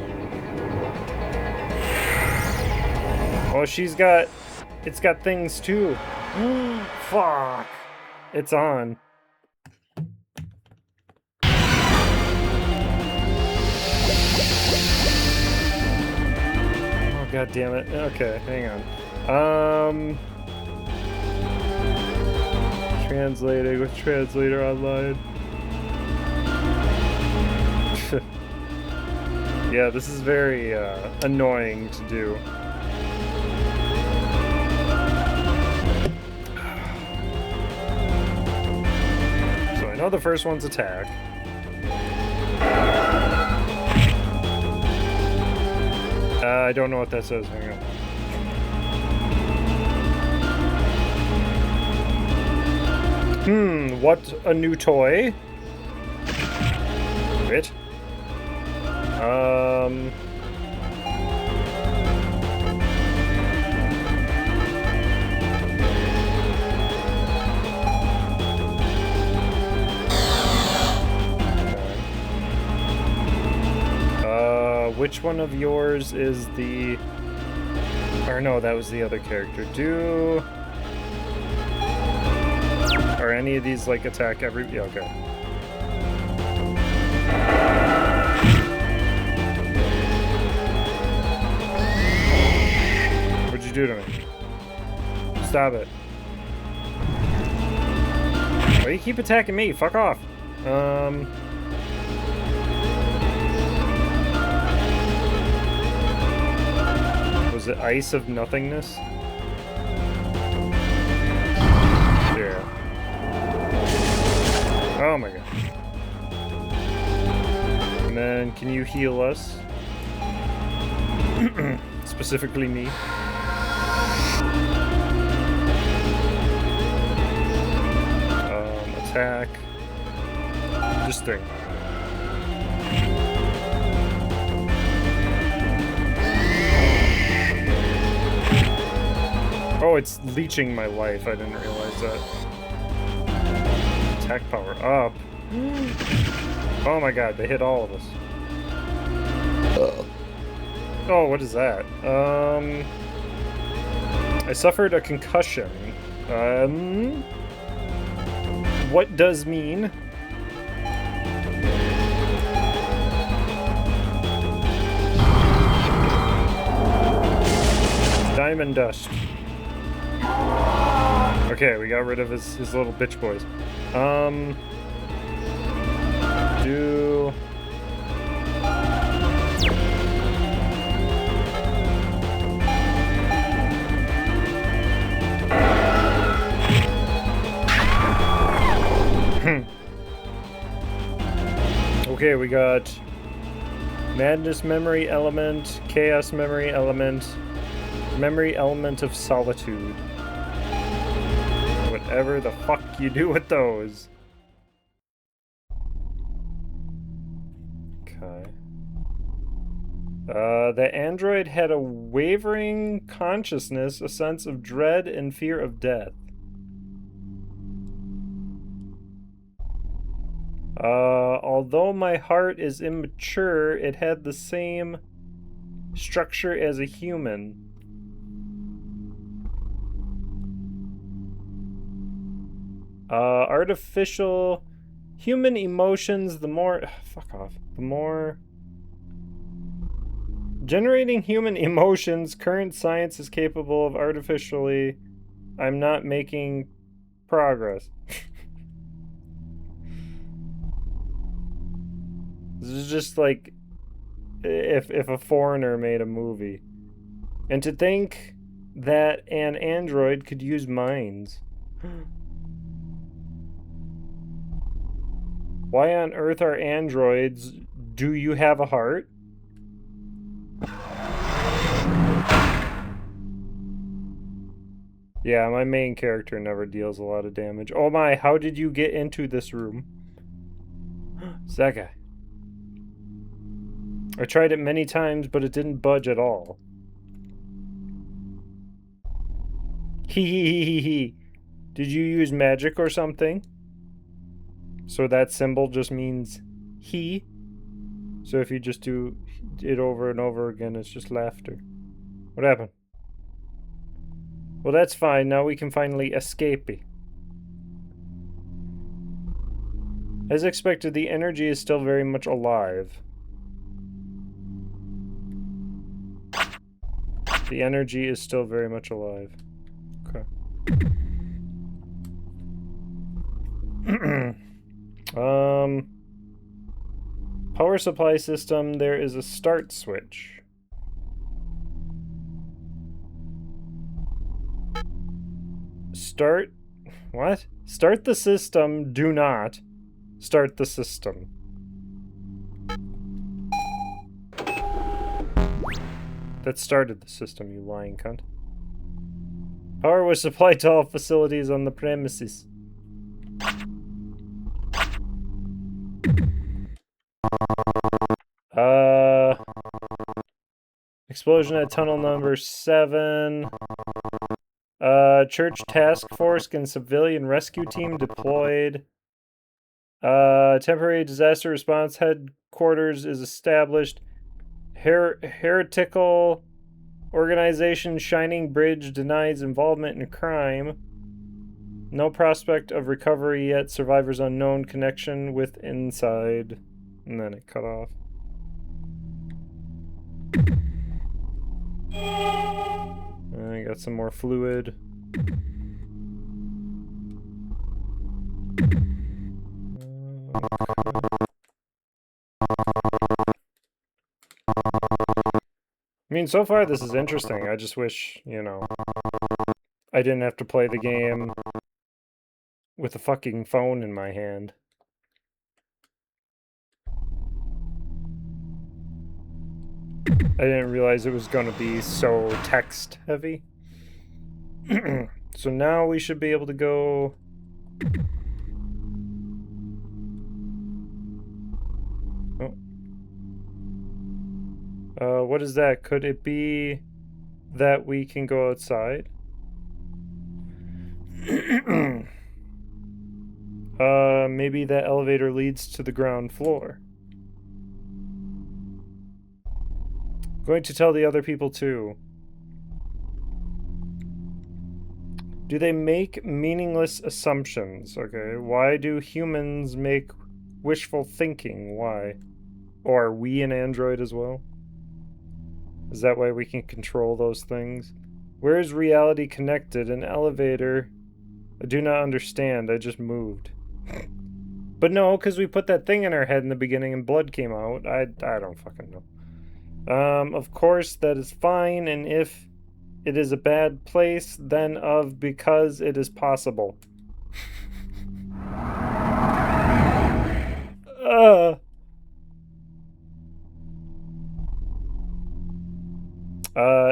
Oh, it's got things too. Fuck. It's on. Oh, god damn it. Okay, hang on. Translating with translator online. Yeah, this is very annoying to do. So I know the first one's attack. I don't know what that says. Hang on. What a new toy. Wait. Which one of yours is the... Or no, that was the other character. Are any of these, like, attack every... Yeah, okay. What'd you do to me? Stop it. Why do you keep attacking me? Fuck off. Was it Ice of Nothingness? Yeah. Oh my god. And then, can you heal us? Specifically me. Attack. Just thing. Oh, it's leeching my life. I didn't realize that. Attack power up. Oh my god, they hit all of us. Oh, what is that? I suffered a concussion. What does mean? Diamond dust. Okay, we got rid of his little bitch boys. Do... Okay, we got Madness Memory Element, Chaos Memory Element, Memory Element of Solitude. Whatever the fuck you do with those. Okay. The android had a wavering consciousness, a sense of dread and fear of death. Although my heart is immature, it had the same structure as a human. Artificial human emotions, the more... Fuck off. The more... Generating human emotions, current science is capable of artificially... I'm not making progress. This is just like if a foreigner made a movie. And to think that an android could use minds. Why on earth are androids? Do you have a heart? Yeah, my main character never deals a lot of damage. Oh my, how did you get into this room? It's that guy. I tried it many times, but it didn't budge at all. Hee. Did you use magic or something? So that symbol just means he. So if you just do it over and over again, it's just laughter. What happened? Well, that's fine. Now we can finally escape. As expected, the energy is still very much alive. The energy is still very much alive. Okay. Power supply system, there is a start switch. Start? What? Start the system, do not start the system. That started the system, you lying cunt. Power was supplied to all facilities on the premises. Explosion at tunnel number 7. Church task force and civilian rescue team deployed. Temporary disaster response headquarters is established. Heretical organization Shining Bridge denies involvement in crime. No prospect of recovery yet. Survivors unknown. Connection with inside. And then it cut off. I got some more fluid. I mean, so far this is interesting. I just wish, you know, I didn't have to play the game with a fucking phone in my hand. I didn't realize it was going to be so text heavy. So now we should be able to go... what is that? Could it be that we can go outside? Maybe that elevator leads to the ground floor. Going to tell the other people too. Do they make meaningless assumptions? Okay, why do humans make wishful thinking? Why? Or are we an android as well? Is that why we can control those things? Where is reality connected? An elevator? I do not understand. I just moved. But no, because we put that thing in our head in the beginning and blood came out. I don't fucking know. Of course, that is fine, and if it is a bad place, then of because it is possible.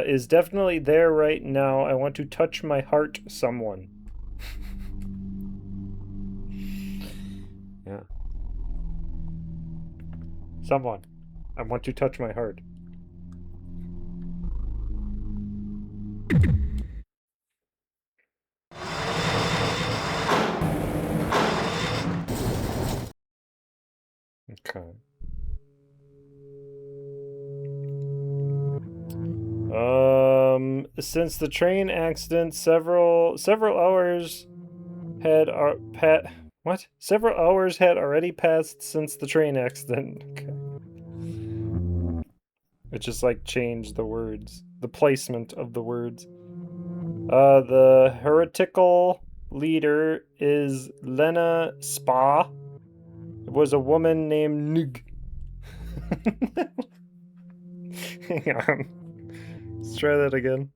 Is definitely there right now. I want to touch my heart, someone. Yeah. Someone. I want to touch my heart. Okay. Since the train accident, several hours had Several hours had already passed since the train accident. Okay. It just like changed the words, the placement of the words. The heretical leader is Lena Spa. It was a woman named Nig. Hang on. Let's try that again.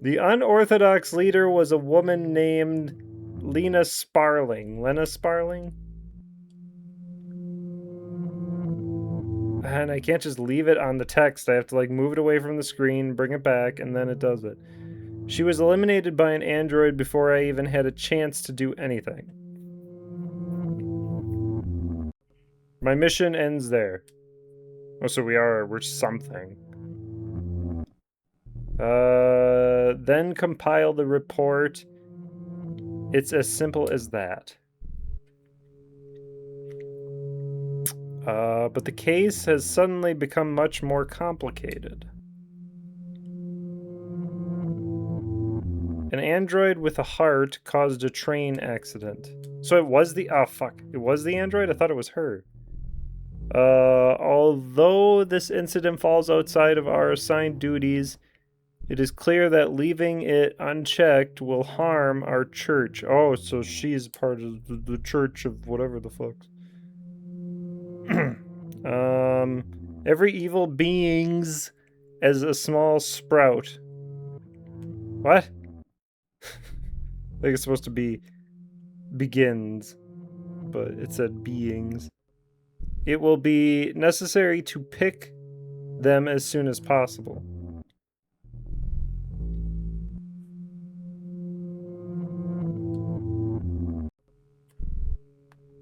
The unorthodox leader was a woman named Lena Sparling. Lena Sparling? And I can't just leave it on the text. I have to like move it away from the screen, bring it back, and then it does it. She was eliminated by an android before I even had a chance to do anything. My mission ends there. Oh, so we're something. Then compile the report. It's as simple as that. But the case has suddenly become much more complicated. An android with a heart caused a train accident. So it was the... Oh, fuck. It was the android? I thought it was her. Although this incident falls outside of our assigned duties, it is clear that leaving it unchecked will harm our church. Oh, so she's part of the church of whatever the fuck. Every evil being's as a small sprout. What? I think it's supposed to be begins, but it said beings. It will be necessary to pick them as soon as possible.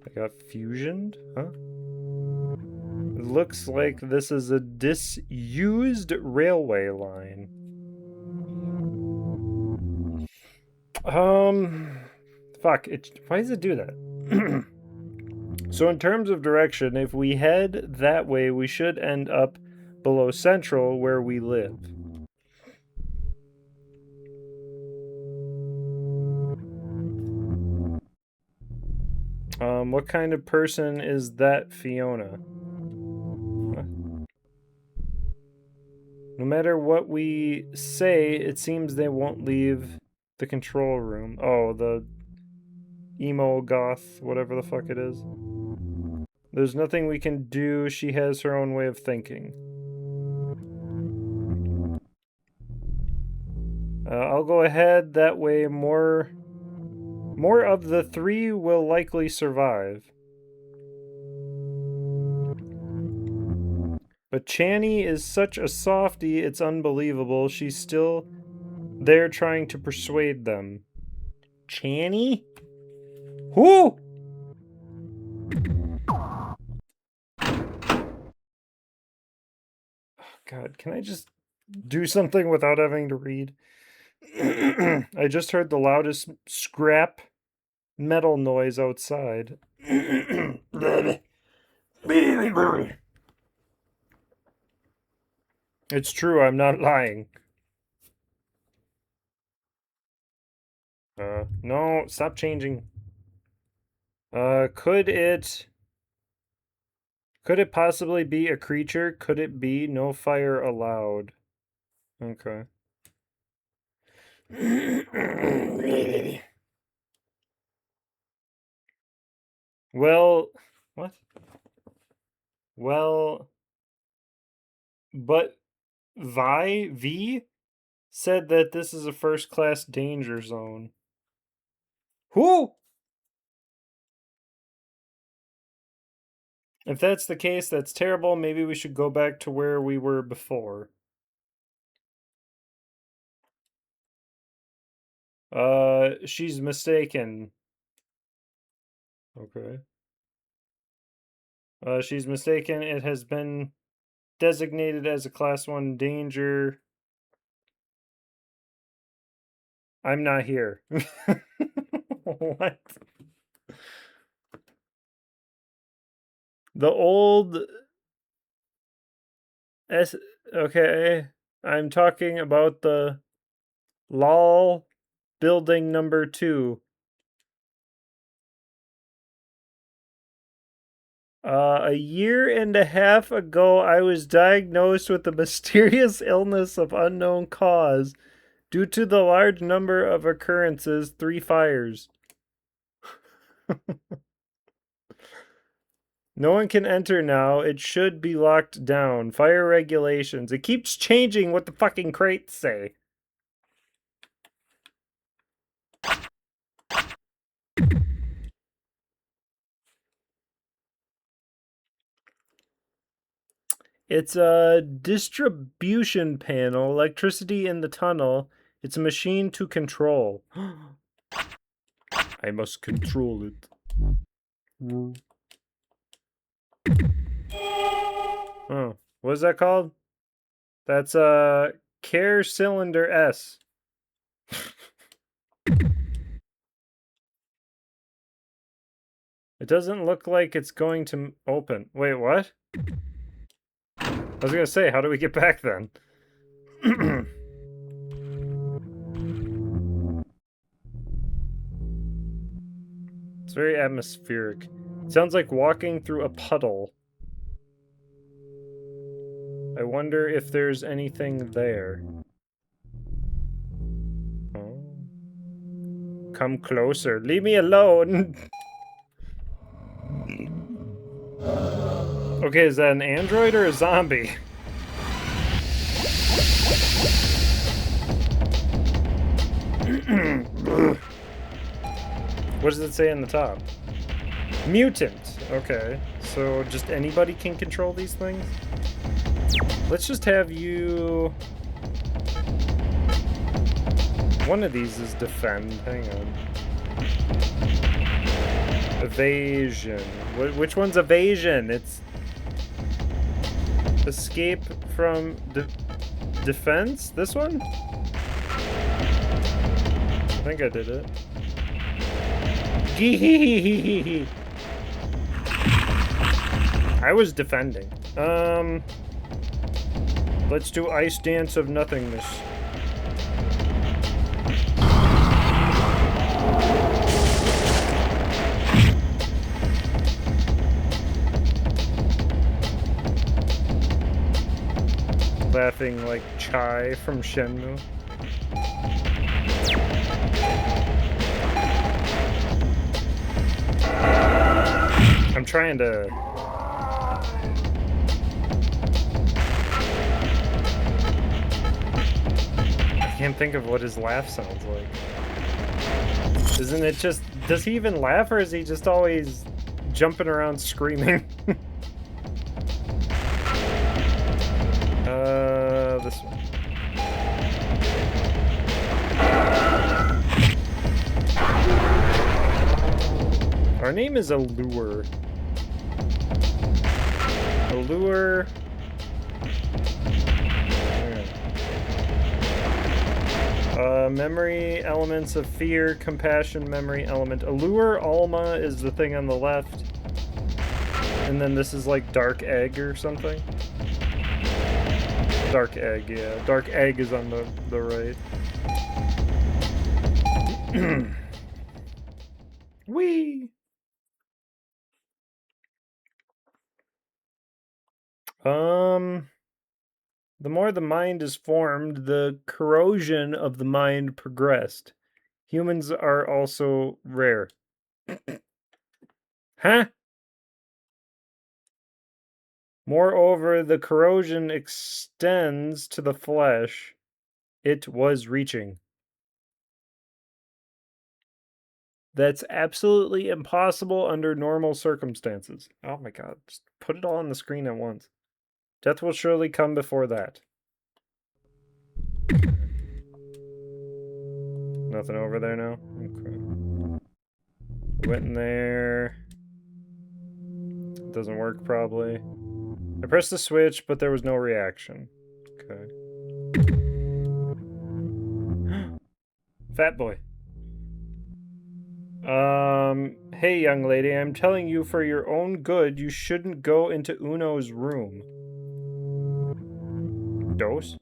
I got fusioned? Huh? It looks like this is a disused railway line. Fuck, why does it do that? So in terms of direction, if we head that way, we should end up below Central, where we live. What kind of person is that, Fiona? What? No matter what we say, it seems they won't leave the control room. Oh, the emo goth, whatever the fuck it is. There's nothing we can do. She has her own way of thinking. I'll go ahead. That way more of the three will likely survive. But Channy is such a softie, it's unbelievable. She's still there trying to persuade them. Channy? Who? God, can I just do something without having to read? I just heard the loudest scrap metal noise outside. It's true, I'm not lying. No, stop changing. Could it possibly be a creature? Could it be no fire allowed? Okay. Well, what? Well, but V said that this is a first-class danger zone. Who? If that's the case, that's terrible. Maybe we should go back to where we were before. She's mistaken. Okay. She's mistaken. It has been designated as a class 1 danger. I'm not here. What? The old okay. I'm talking about the LOL building number 2. A year and a half ago, I was diagnosed with a mysterious illness of unknown cause due to the large number of occurrences, 3 fires. No one can enter now. It should be locked down. Fire regulations. It keeps changing what the fucking crates say. It's a distribution panel, electricity in the tunnel. It's a machine to control. I must control it. Oh, what is that called? That's a Care Cylinder S. It doesn't look like it's going to open. Wait, what? I was gonna say, how do we get back then? It's very atmospheric. It sounds like walking through a puddle. I wonder if there's anything there. Oh. Come closer. Leave me alone. Okay, is that an android or a zombie? What does it say on the top? Mutant. Okay, so just anybody can control these things? Let's just have you... One of these is defend. Hang on. Evasion. Which one's evasion? It's... Escape from defense? This one? I think I did it. I was defending. Let's do Ice Dance of Nothingness. Laughing like Chai from Shenmue. I'm trying to... I can't think of what his laugh sounds like. Isn't it just... Does he even laugh, or is he just always jumping around screaming? This one. Our name is Allure. Allure. Memory elements of fear, compassion, memory element. Allure Alma is the thing on the left. And then this is like Dark Egg or something. Dark Egg, yeah. Dark Egg is on the right. Whee! The more the mind is formed, the corrosion of the mind progressed. Humans are also rare. Huh? Moreover, the corrosion extends to the flesh it was reaching. That's absolutely impossible under normal circumstances. Oh my god, just put it all on the screen at once. Death will surely come before that. Nothing over there now? Okay. Went in there. Doesn't work, probably. I pressed the switch, but there was no reaction. Okay. Fat boy. Hey, young lady, I'm telling you for your own good, you shouldn't go into Uno's room. Dose?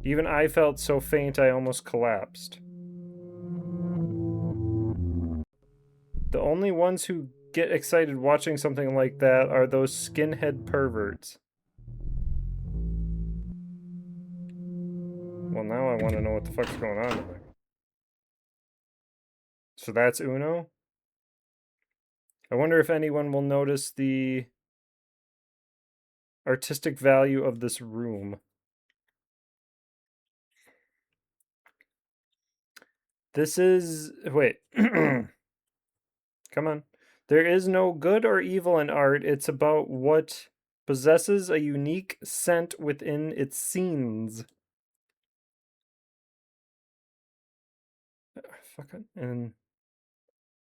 Even I felt so faint I almost collapsed. The only ones who get excited watching something like that are those skinhead perverts. Well, now I want to know what the fuck's going on there. So that's Uno? I wonder if anyone will notice the artistic value of this room. This is... Wait. Come on. There is no good or evil in art. It's about what Possesses a unique scent within its scenes. Fucking. And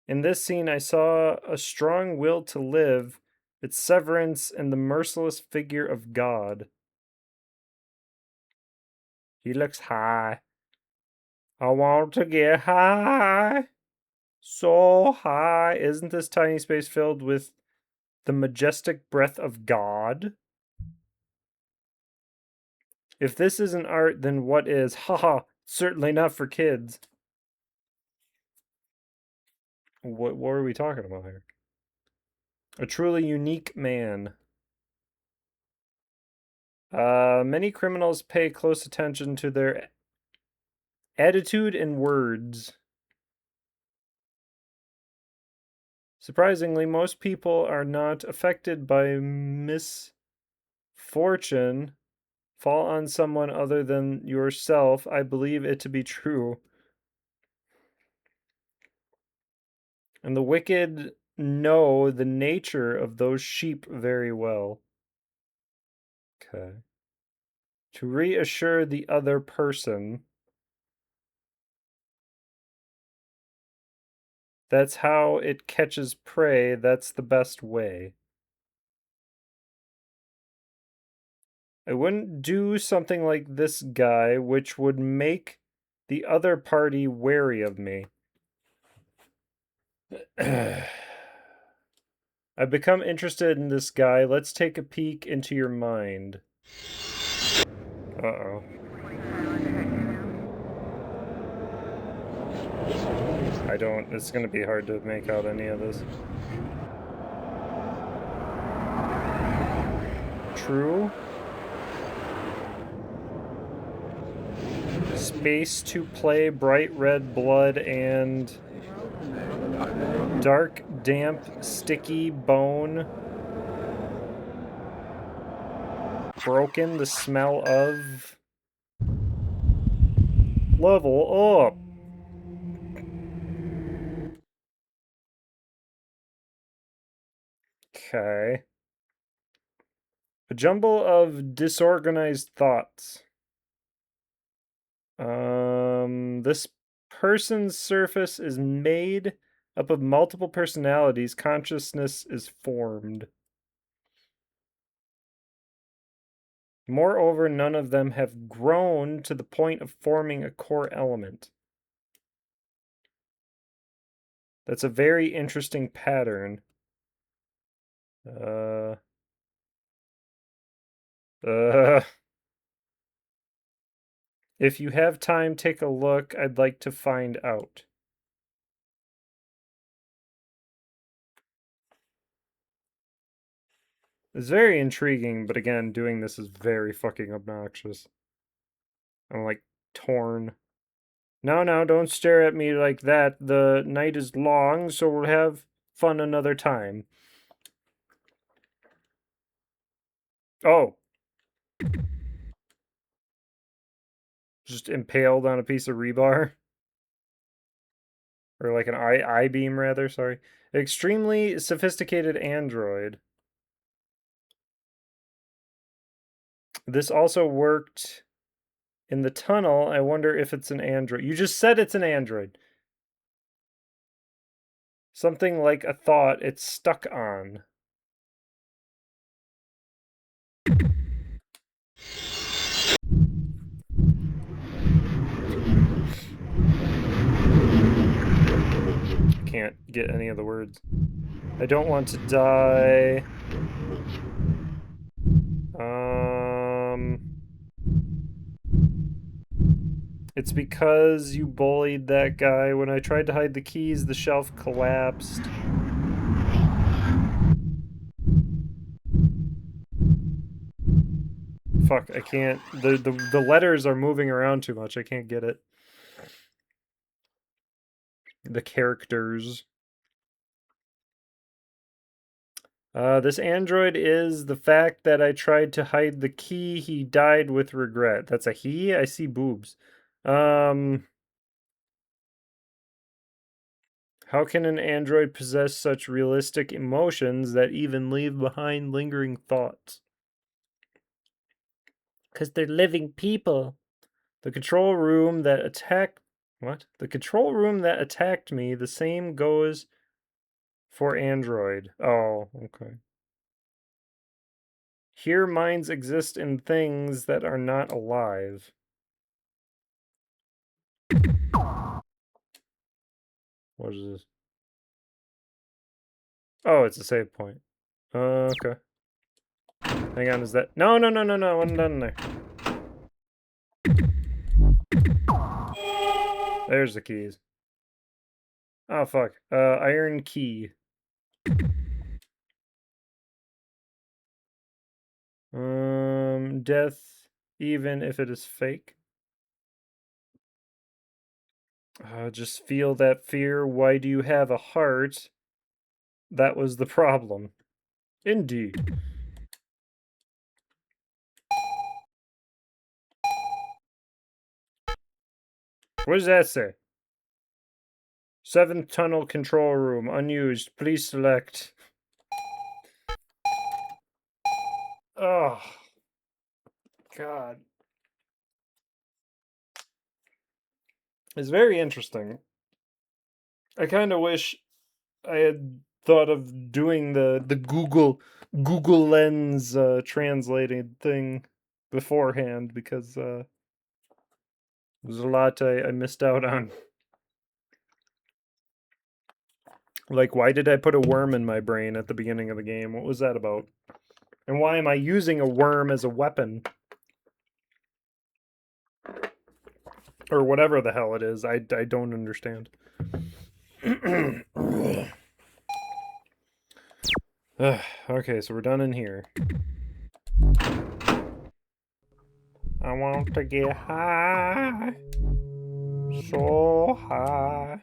in this scene, I saw a strong will to live, its severance, and the merciless figure of God. He looks high. I want to get high. So high. Isn't this tiny space filled with the majestic breath of God? If this isn't art, then what is? Haha, certainly not for kids. What are we talking about here? A truly unique man. Many criminals pay close attention to their attitude and words. Surprisingly, most people are not affected by misfortune. Fall on someone other than yourself. I believe it to be true. And the wicked know the nature of those sheep very well. Okay. To reassure the other person. That's how it catches prey. That's the best way. I wouldn't do something like this guy, which would make the other party wary of me. I've become interested in this guy. Let's take a peek into your mind. Uh-oh. It's gonna be hard to make out any of this. True. Space to play, bright red blood, and dark, damp, sticky bone. Broken, the smell of. Level up. Okay. A jumble of disorganized thoughts. This person's surface is made up of multiple personalities. Consciousness is formed. Moreover, none of them have grown to the point of forming a core element. That's a very interesting pattern. If you have time, take a look. I'd like to find out. It's very intriguing, but again, doing this is very fucking obnoxious. I'm like torn. No, don't stare at me like that. The night is long, so we'll have fun another time. Oh. Just impaled on a piece of rebar. Or like an I-beam, rather, sorry. Extremely sophisticated android. This also worked in the tunnel. I wonder if it's an android. You just said it's an android. Something like a thought it's stuck on. Can't get any of the words. I don't want to die. It's because you bullied that guy. When I tried to hide the keys, the shelf collapsed. Fuck, I can't. The letters are moving around too much. I can't get it. The characters. This android is the fact that I tried to hide the key. He died with regret. That's a he? I see boobs. How can an android possess such realistic emotions that even leave behind lingering thoughts? 'Cause they're living people. The control room that attacked... What? The control room that attacked me, the same goes for Android. Oh, okay. Here minds exist in things that are not alive. What is this? Oh, it's a save point. Okay. Hang on, is that... No, I wasn't done there. There's the keys. Oh, fuck. Iron key. Death, even if it is fake. Just feel that fear. Why do you have a heart? That was the problem. Indeed. What does that say? 7th tunnel control room, unused. Please select. Oh. God. It's very interesting. I kind of wish I had thought of doing the Google Lens translated thing beforehand, because there's a lot I missed out on. Like, why did I put a worm in my brain at the beginning of the game? What was that about? And why am I using a worm as a weapon? Or whatever the hell it is. I don't understand. Okay, so we're done in here. I want to get high. So high.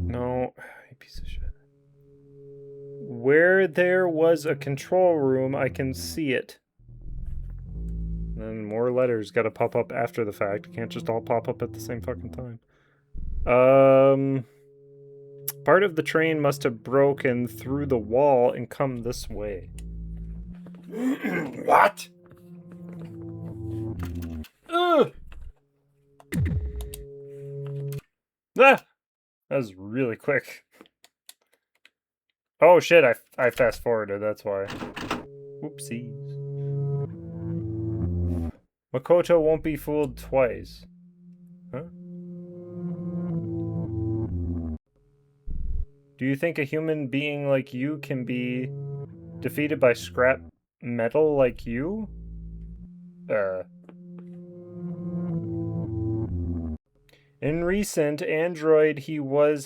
No, you piece of shit. Where there was a control room, I can see it. And more letters gotta pop up after the fact. Can't just all pop up at the same fucking time. Part of the train must have broken through the wall and come this way. What? Ugh! Ah! That was really quick. Oh shit, I fast forwarded, that's why. Whoopsies. Makoto won't be fooled twice. Huh? Do you think a human being like you can be defeated by scrap metal like you? In recent Android, he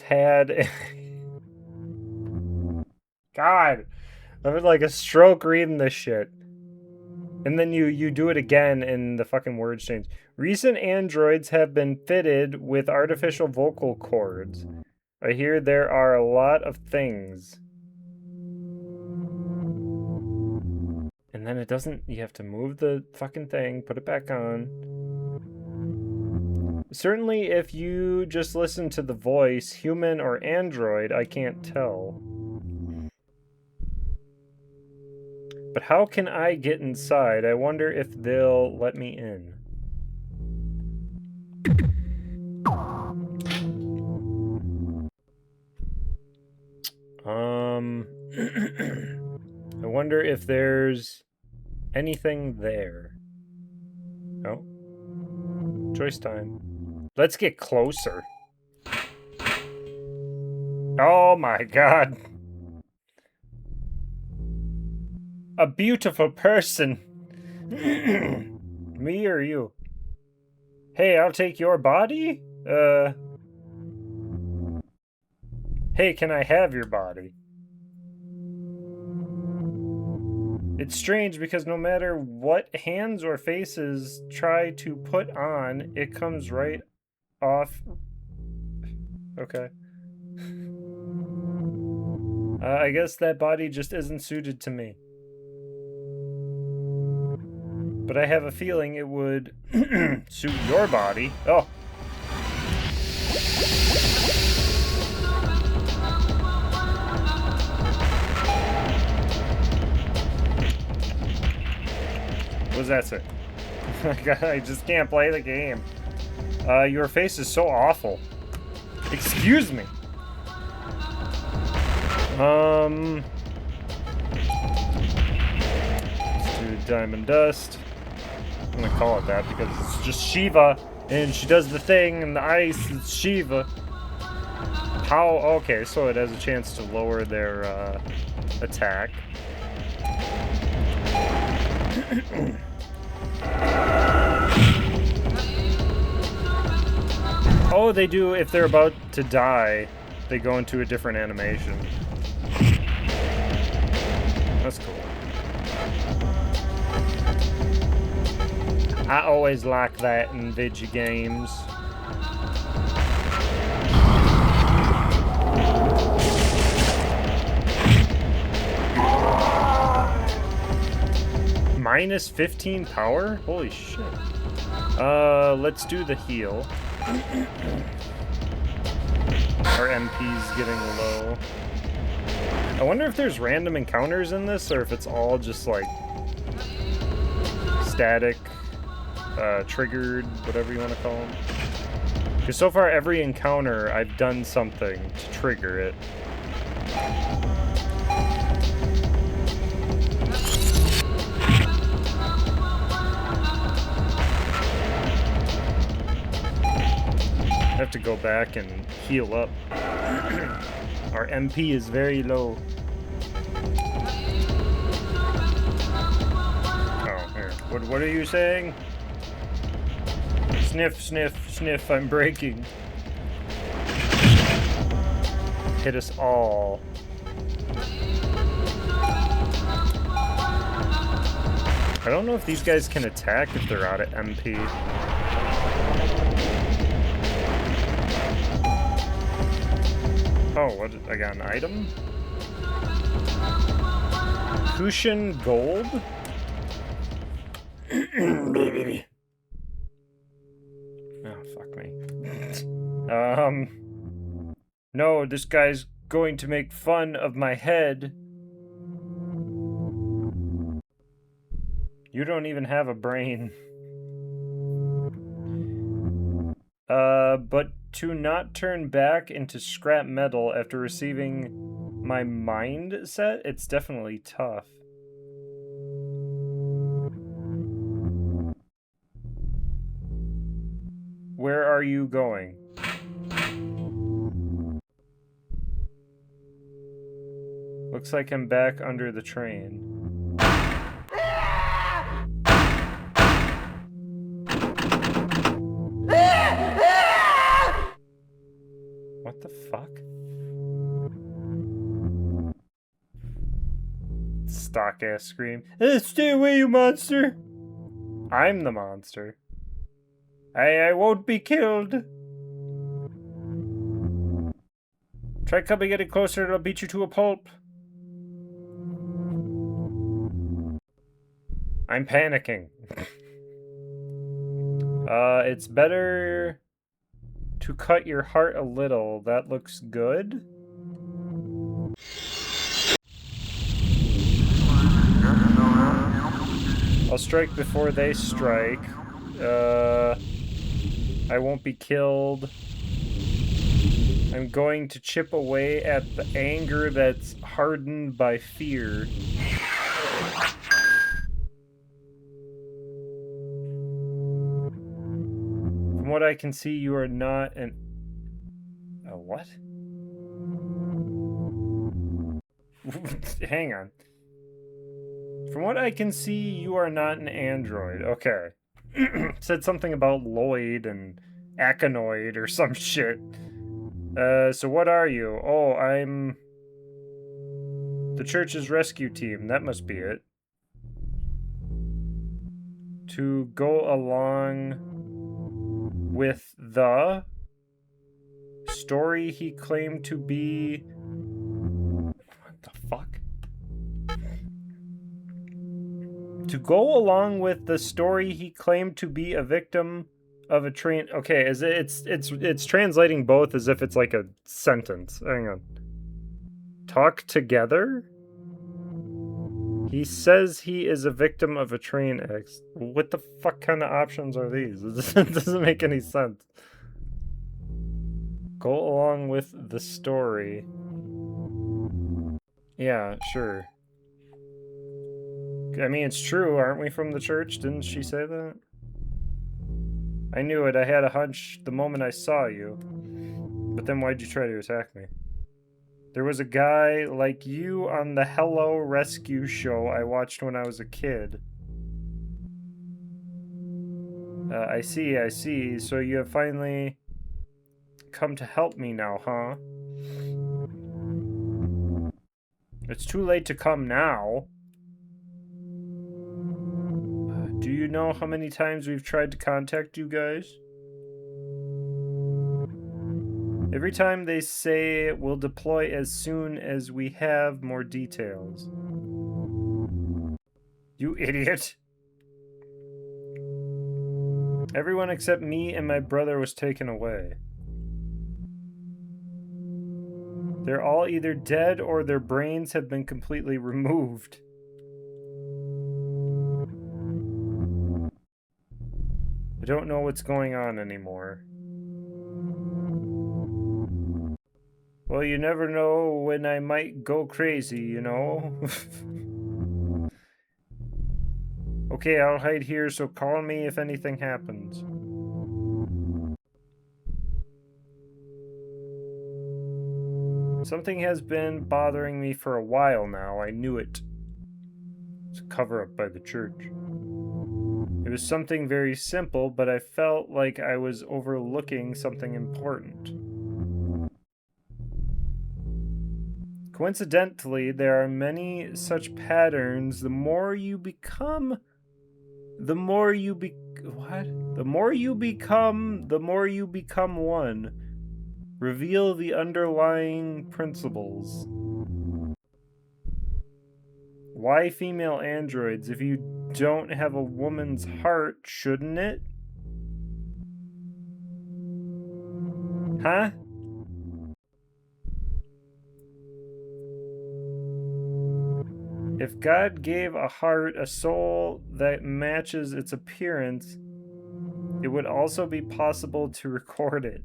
had... God! I was like a stroke reading this shit. And then you do it again and the fucking words change. Recent androids have been fitted with artificial vocal cords. I hear there are a lot of things. And then it doesn't... You have to move the fucking thing, put it back on. Certainly if you just listen to the voice, human or android, I can't tell. But how can I get inside? I wonder if they'll let me in. I wonder if there's anything there. Oh. Choice time. Let's get closer. Oh my god. A beautiful person. Me or you? Hey, I'll take your body? Hey, can I have your body? It's strange because no matter what hands or faces try to put on, it comes right off. Okay. I guess that body just isn't suited to me. But I have a feeling it would suit your body. Oh. does that say? I just can't play the game. Your face is so awful. Excuse me. Let's do Diamond Dust. I'm gonna call it that because it's just Shiva, and she does the thing in the ice. It's Shiva. How? Okay, so it has a chance to lower their attack. Oh, they do. If they're about to die, they go into a different animation. That's cool. I always like that in video games. Minus 15 power? Holy shit. Let's do the heal. Our MP's getting low. I wonder if there's random encounters in this, or if it's all just like static, triggered, whatever you want to call them. Because so far every encounter I've done something to trigger it. I have to go back and heal up. Our MP is very low. Oh, here. What are you saying? Sniff, sniff, sniff, I'm breaking. Hit us all. I don't know if these guys can attack if they're out of MP. Oh, what? I got an item? Cushion gold? Oh, fuck me. No, this guy's going to make fun of my head. You don't even have a brain. But to not turn back into scrap metal after receiving my mindset, it's definitely tough. Where are you going? Looks like I'm back under the train. What the fuck? Stock ass scream. Stay away, you monster! I'm the monster. I won't be killed. Try coming any closer and I'll beat you to a pulp. I'm panicking. It's better to cut your heart a little. That looks good. I'll strike before they strike. I won't be killed. I'm going to chip away at the anger that's hardened by fear. From what I can see, you are not an... A what? Hang on. From what I can see, you are not an android. Okay. Said something about Lloyd and Aconoid or some shit. So what are you? Oh, I'm... the church's rescue team. That must be it. To go along with the story he claimed to be... What the fuck? To go along with the story he claimed to be a victim of a train... Okay, it's translating both as if it's like a sentence. Hang on. Talk together? He says he is a victim of a train accident. What the fuck kind of options are these? It doesn't make any sense. Go along with the story. Yeah, sure. I mean, it's true. Aren't we from the church? Didn't she say that? I knew it. I had a hunch the moment I saw you. But then why'd you try to attack me? There was a guy like you on the Hello Rescue show I watched when I was a kid. I see. So you have finally come to help me now, huh? It's too late to come now. Do you know how many times we've tried to contact you guys? Every time they say we'll deploy as soon as we have more details. You idiot. Everyone except me and my brother was taken away. They're all either dead or their brains have been completely removed. I don't know what's going on anymore. Well, you never know when I might go crazy, you know? Okay, I'll hide here, so call me if anything happens. Something has been bothering me for a while now. I knew it. It's a cover-up by the church. It was something very simple, but I felt like I was overlooking something important. Coincidentally, there are many such patterns. The more you become one. Reveal the underlying principles. Why female androids? If you don't have a woman's heart, shouldn't it? Huh? If God gave a heart a soul that matches its appearance, it would also be possible to record it.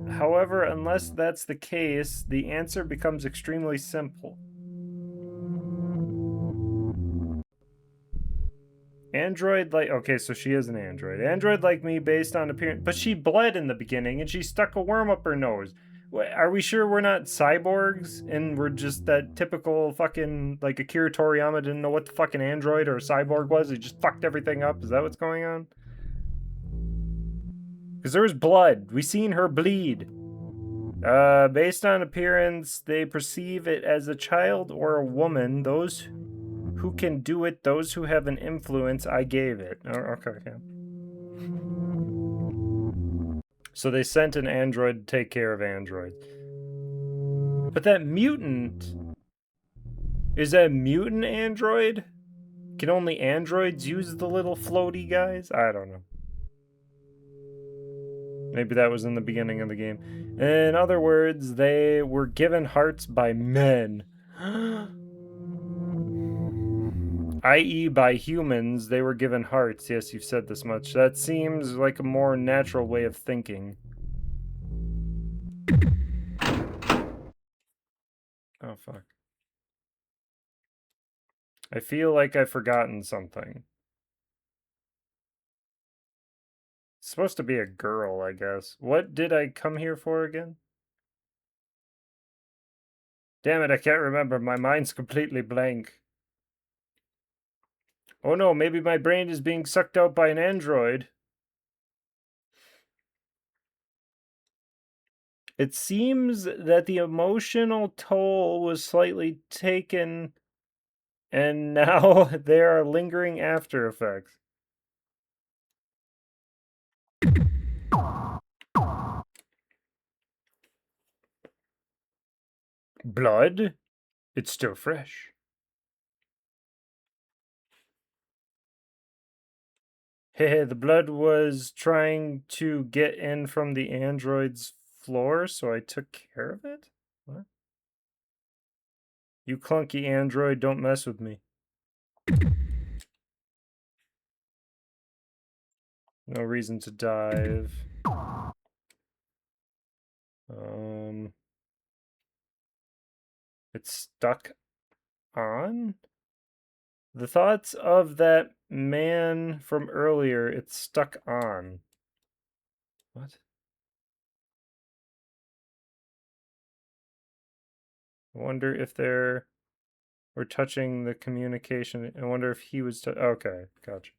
However, unless that's the case, the answer becomes extremely simple. Android like... Okay, so she is an android. Android like me based on appearance... But she bled in the beginning and she stuck a worm up her nose. Are we sure we're not cyborgs and we're just that typical fucking... Like Akira Toriyama didn't know what the fucking android or cyborg was? He just fucked everything up? Is that what's going on? Because there was blood. We seen her bleed. Based on appearance, they perceive it as a child or a woman. Those who can do it, those who have an influence, I gave it. Oh, okay. So they sent an android to take care of androids. But that mutant... Is that mutant android? Can only androids use the little floaty guys? I don't know. Maybe that was in the beginning of the game. In other words, they were given hearts by men. I.e. by humans, they were given hearts. Yes, you've said this much. That seems like a more natural way of thinking. Oh, fuck. I feel like I've forgotten something. It's supposed to be a girl, I guess. What did I come here for again? Damn it, I can't remember. My mind's completely blank. Oh no, maybe my brain is being sucked out by an android. It seems that the emotional toll was slightly taken, and now there are lingering after effects. Blood? It's still fresh. Hey, the blood was trying to get in from the android's floor, so I took care of it? What? You clunky android, don't mess with me. No reason to dive. It's stuck on? The thoughts of that man from earlier, it's stuck on. What? I wonder if they're... We're touching the communication. I wonder if he was... Okay, gotcha.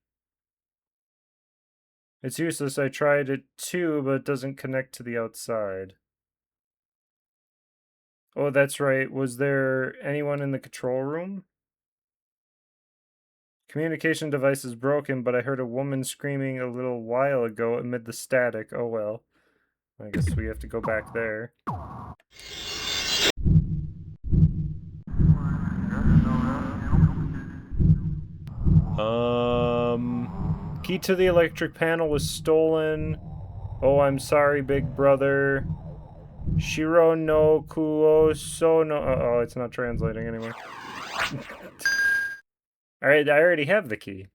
It's useless. I tried it too, but it doesn't connect to the outside. Oh, that's right. Was there anyone in the control room? Communication device is broken, but I heard a woman screaming a little while ago amid the static. Oh well. I guess we have to go back there. Key to the electric panel was stolen. Oh, I'm sorry, big brother. Shiro no kuo so no... Uh-oh, it's not translating anymore. Alright, I already have the key.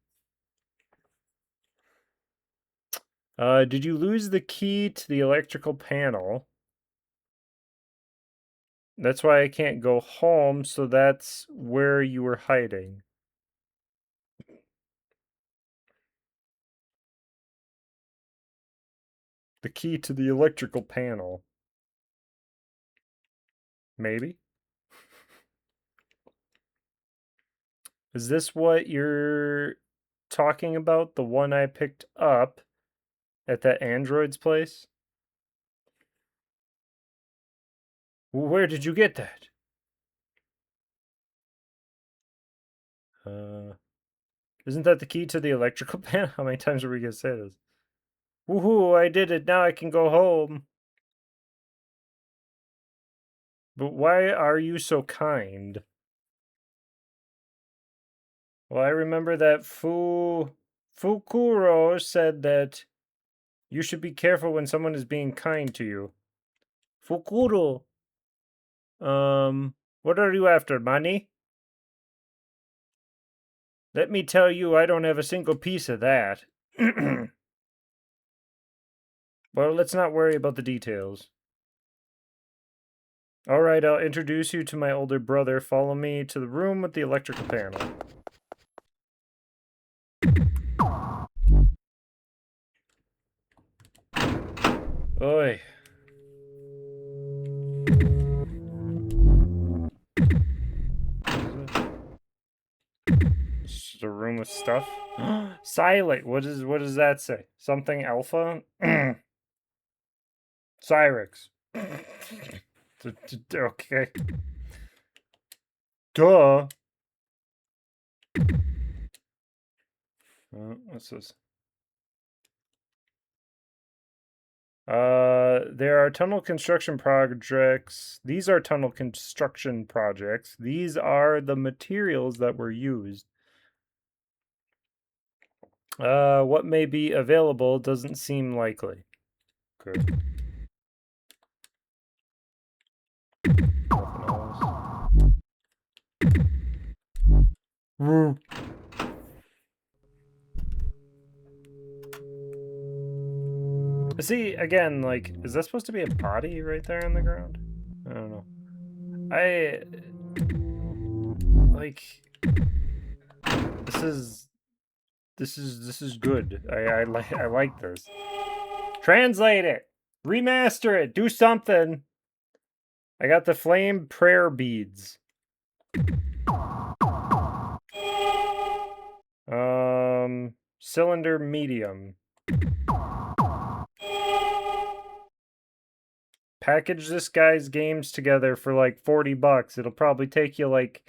Did you lose the key to the electrical panel? That's why I can't go home, so that's where you were hiding. The key to the electrical panel. Maybe? Is this what you're talking about? The one I picked up at that android's place? Where did you get that? Isn't that the key to the electrical panel? How many times are we gonna say this? Woohoo, I did it. Now I can go home. But why are you so kind? Well, I remember that Fukuro said that you should be careful when someone is being kind to you. Fukuro. What are you after, money? Let me tell you, I don't have a single piece of that. Well, let's not worry about the details. All right, I'll introduce you to my older brother. Follow me to the room with the electrical panel. Oi. It's just a room with stuff. Silent. What does that say? Something alpha? Cyrix. Okay. Duh. What's this? There are tunnel construction projects. These are tunnel construction projects. These are the materials that were used. What may be available doesn't seem likely. Good. Nothing else. See, again, like, is that supposed to be a body right there on the ground? I don't know. Like, this is good. I like this. Translate it! Remaster it! Do something! I got the flame prayer beads. Cylinder medium. Package this guy's games together for like 40 bucks. It'll probably take you like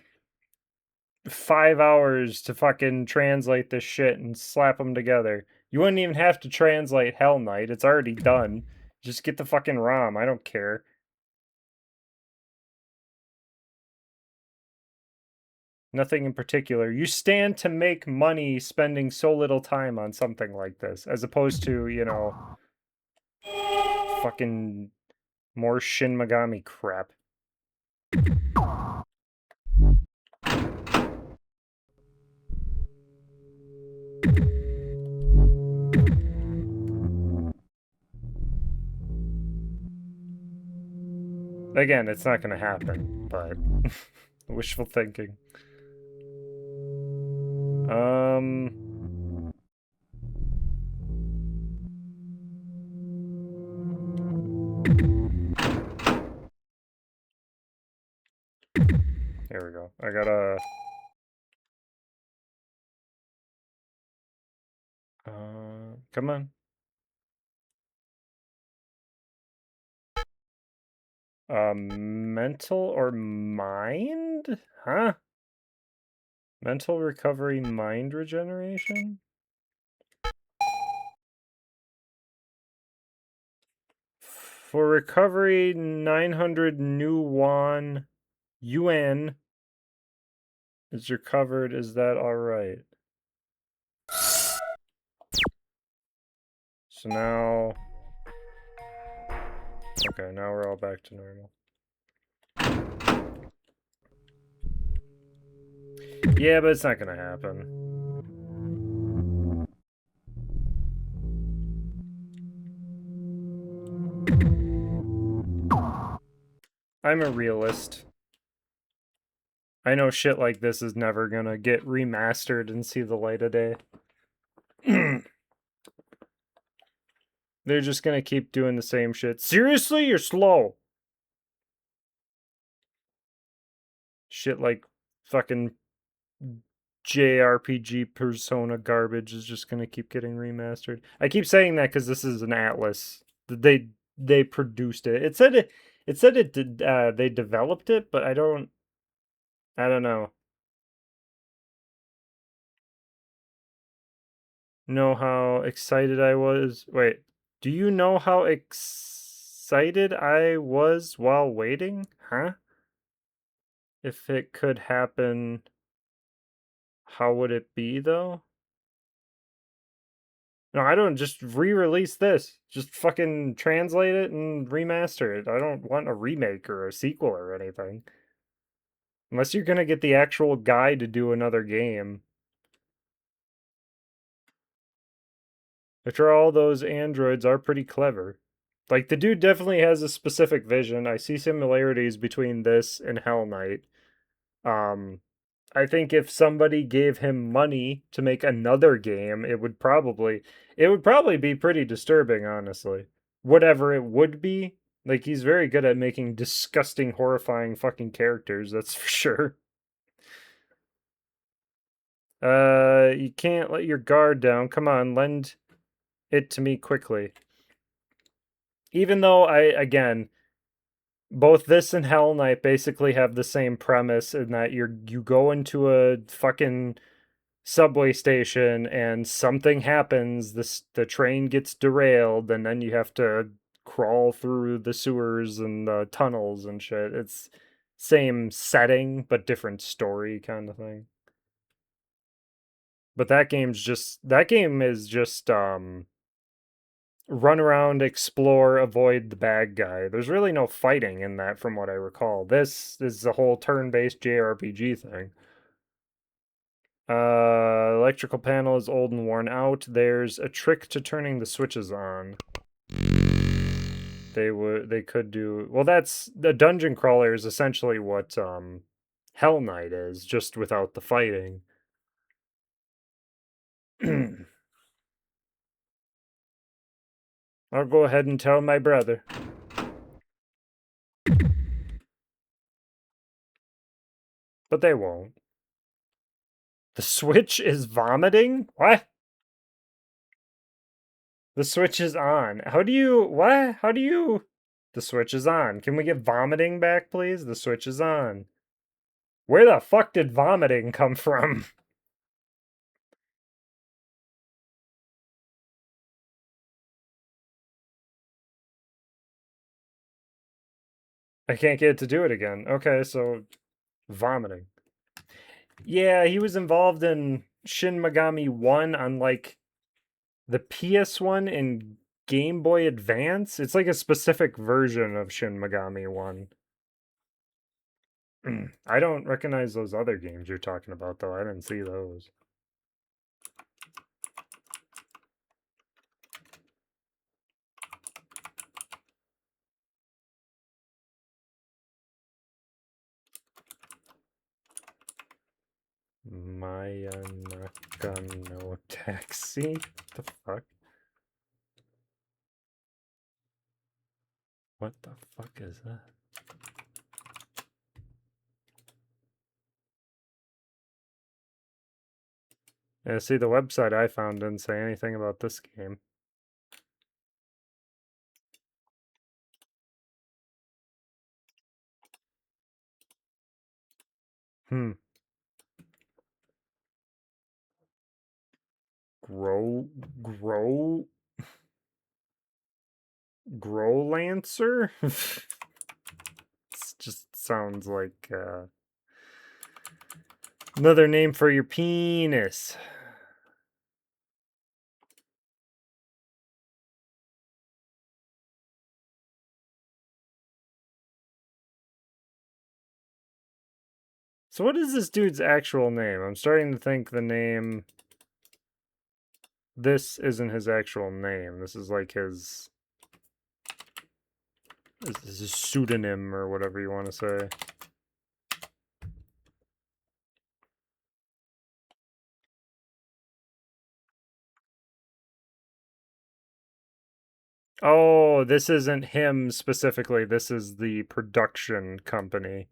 5 hours to fucking translate this shit and slap them together. You wouldn't even have to translate Hell Knight. It's already done. Just get the fucking ROM. I don't care. Nothing in particular. You stand to make money spending so little time on something like this, as opposed to, you know, fucking more Shin Megami crap. Again, it's not gonna happen, but wishful thinking. Here we go. I gotta... come on. Mental or mind? Huh? Mental recovery, mind regeneration? For recovery, 900 new yuan is recovered. Is that alright? So now... Okay, now we're all back to normal. Yeah, but it's not gonna happen. I'm a realist. I know shit like this is never gonna get remastered and see the light of day. They're just gonna keep doing the same shit. Seriously? You're slow. Shit like fucking JRPG Persona garbage is just gonna keep getting remastered. I keep saying that because this is an Atlas. They produced it. It said it did they developed it, but I don't know how excited I was. Wait, do you know how excited I was while waiting? Huh? If it could happen, how would it be though? No, I don't just re-release this. Just fucking translate it and remaster it. I don't want a remake or a sequel or anything. Unless you're gonna get the actual guy to do another game. After all, those androids are pretty clever. Like, the dude definitely has a specific vision. I see similarities between this and Hell Knight. Um, I think if somebody gave him money to make another game, it would probably be pretty disturbing, honestly. Whatever it would be, like he's very good at making disgusting, horrifying fucking characters, that's for sure. You can't let your guard down. Come on, lend it to me quickly. Even though again, both this and Hell Knight basically have the same premise in that you go into a fucking subway station and something happens, the train gets derailed, and then you have to crawl through the sewers and the tunnels and shit. It's same setting but different story kind of thing. But that game is just run around, explore, avoid the bad guy. There's really no fighting in that from what I recall. This is a whole turn-based JRPG thing. Electrical panel is old and worn out. There's a trick to turning the switches on. They could do well. That's the dungeon crawler is essentially what Hell Knight is, just without the fighting. I'll go ahead and tell my brother. But they won't. The switch is vomiting? What? The switch is on. How do you... What? How do you... The switch is on. Can we get vomiting back, please? The switch is on. Where the fuck did vomiting come from? I can't get it to do it again. Okay, so... Vomiting. Yeah, he was involved in Shin Megami 1 on, like, the PS1 and Game Boy Advance. It's like a specific version of Shin Megami 1. I don't recognize those other games you're talking about, though. I didn't see those. Maya Nakano Taxi? What the fuck? What the fuck is that? Yeah, see, the website I found didn't say anything about this game. Hmm. Grow Growlancer? It just sounds like another name for your penis. So what is this dude's actual name? I'm starting to think the name... This isn't his actual name. This is like his... This is his pseudonym or whatever you want to say. Oh, this isn't him specifically. This is the production company.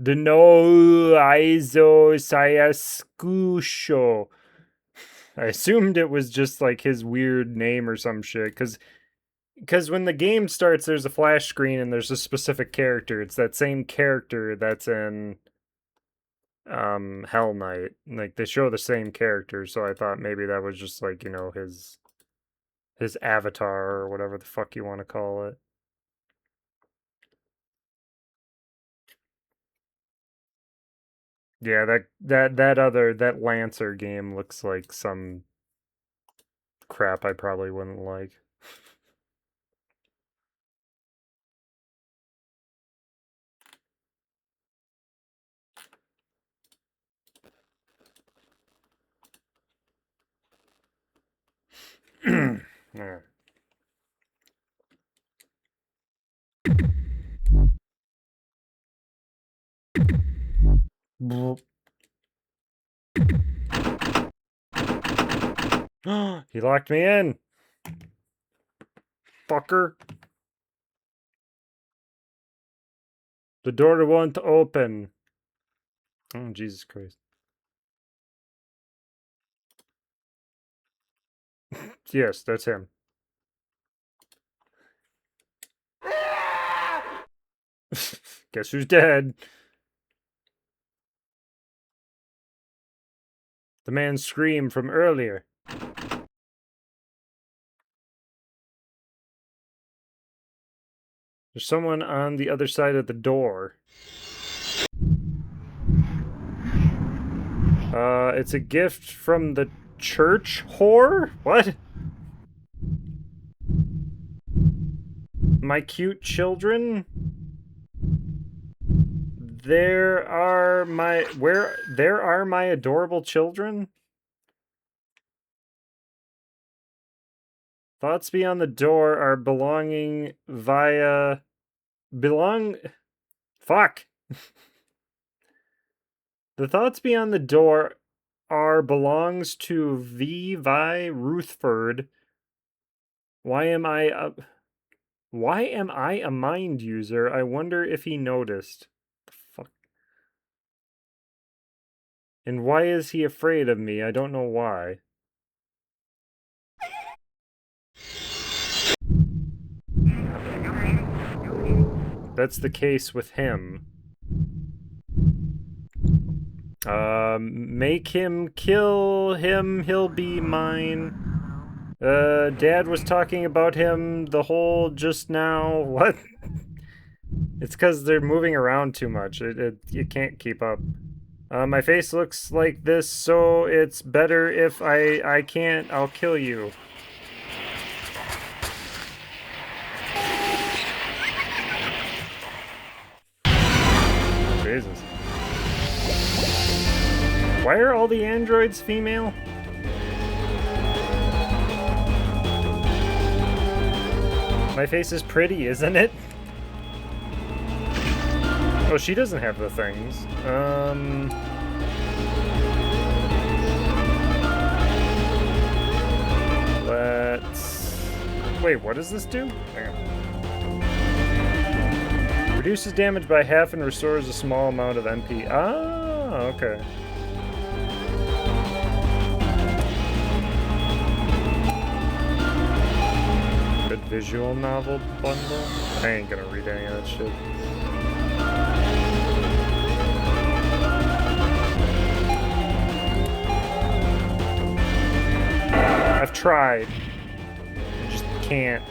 De no Aizo Sayaskusho. I assumed it was just like his weird name or some shit, because when the game starts, there's a flash screen and there's a specific character. It's that same character that's in Hell Knight. Like they show the same character, so I thought maybe that was just like, you know, his avatar or whatever the fuck you want to call it. Yeah, that Lancer game looks like some crap I probably wouldn't like. Yeah. He locked me in. Fucker. The door won't open. Oh, Jesus Christ. Yes, that's him. Guess who's dead? The man's scream from earlier. There's someone on the other side of the door. It's a gift from the church whore? What? My cute children? There are my adorable children? Thoughts beyond the door are fuck. The thoughts beyond the door belongs to V. Vi Ruthford. Why am I a mind user? I wonder if he noticed. The fuck? And why is he afraid of me? I don't know why. That's the case with him. Make him kill him, he'll be mine. Dad was talking about him the whole just now. What? It's because they're moving around too much. You can't keep up. My face looks like this, so it's better if I can't. I'll kill you. Jesus. Why are all the androids female? My face is pretty, isn't it? Oh, she doesn't have the things. Wait, what does this do? Hang on. Reduces damage by half and restores a small amount of MP. Ah, okay. Good visual novel bundle? I ain't gonna read any of that shit. I've tried. I just can't.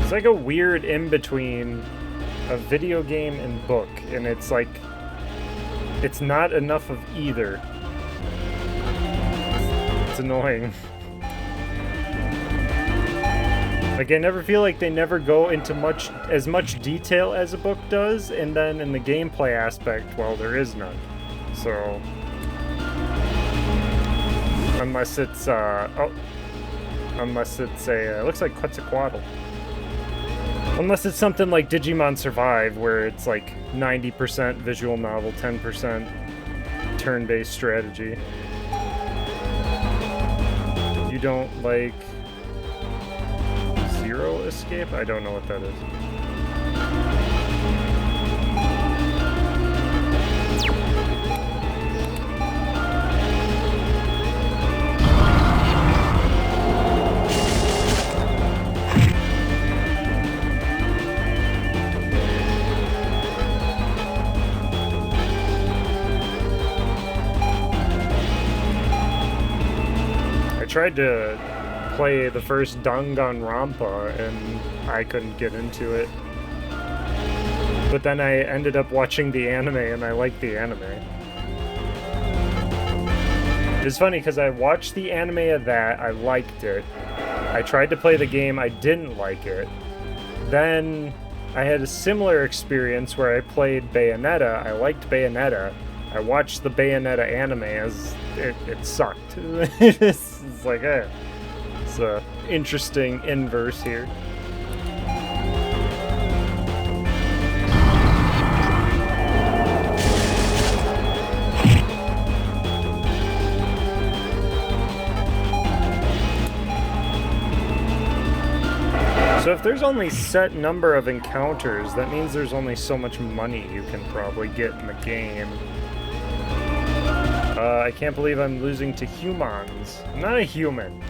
It's like a weird in-between a video game and book, and it's like, it's not enough of either. It's annoying. Like, I never feel like they never go into as much detail as a book does, and then in the gameplay aspect, well, there is none. So, unless it's, unless it's a, looks like Quetzalcoatl. Unless it's something like Digimon Survive, where it's like 90% visual novel, 10% turn-based strategy. You don't like Zero Escape? I don't know what that is. I tried to play the first Danganronpa and I couldn't get into it. But then I ended up watching the anime and I liked the anime. It's funny because I watched the anime of that, I liked it. I tried to play the game, I didn't like it. Then I had a similar experience where I played Bayonetta, I liked Bayonetta. I watched the Bayonetta anime as it sucked. It's like, eh. It's an interesting inverse here. So if there's only set number of encounters, that means there's only so much money you can probably get in the game. I can't believe I'm losing to humans. I'm not a human.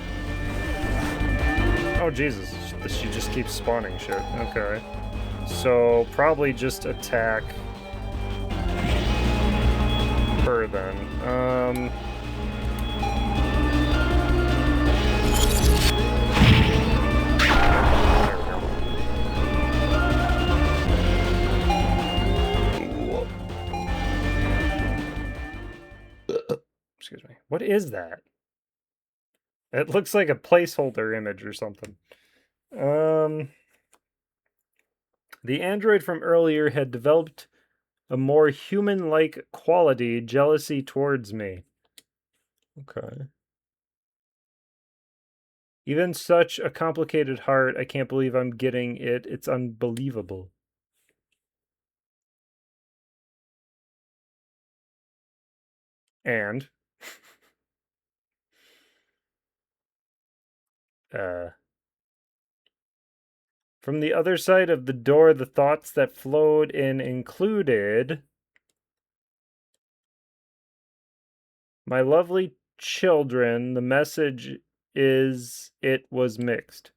Oh, Jesus. She just keeps spawning shit. Okay. So, probably just attack her then. Excuse me. What is that? It looks like a placeholder image or something. The android from earlier had developed a more human-like quality, jealousy towards me. Okay. Even such a complicated heart, I can't believe I'm getting it. It's unbelievable. And from the other side of the door, the thoughts that flowed in included, my lovely children, the message is it was mixed.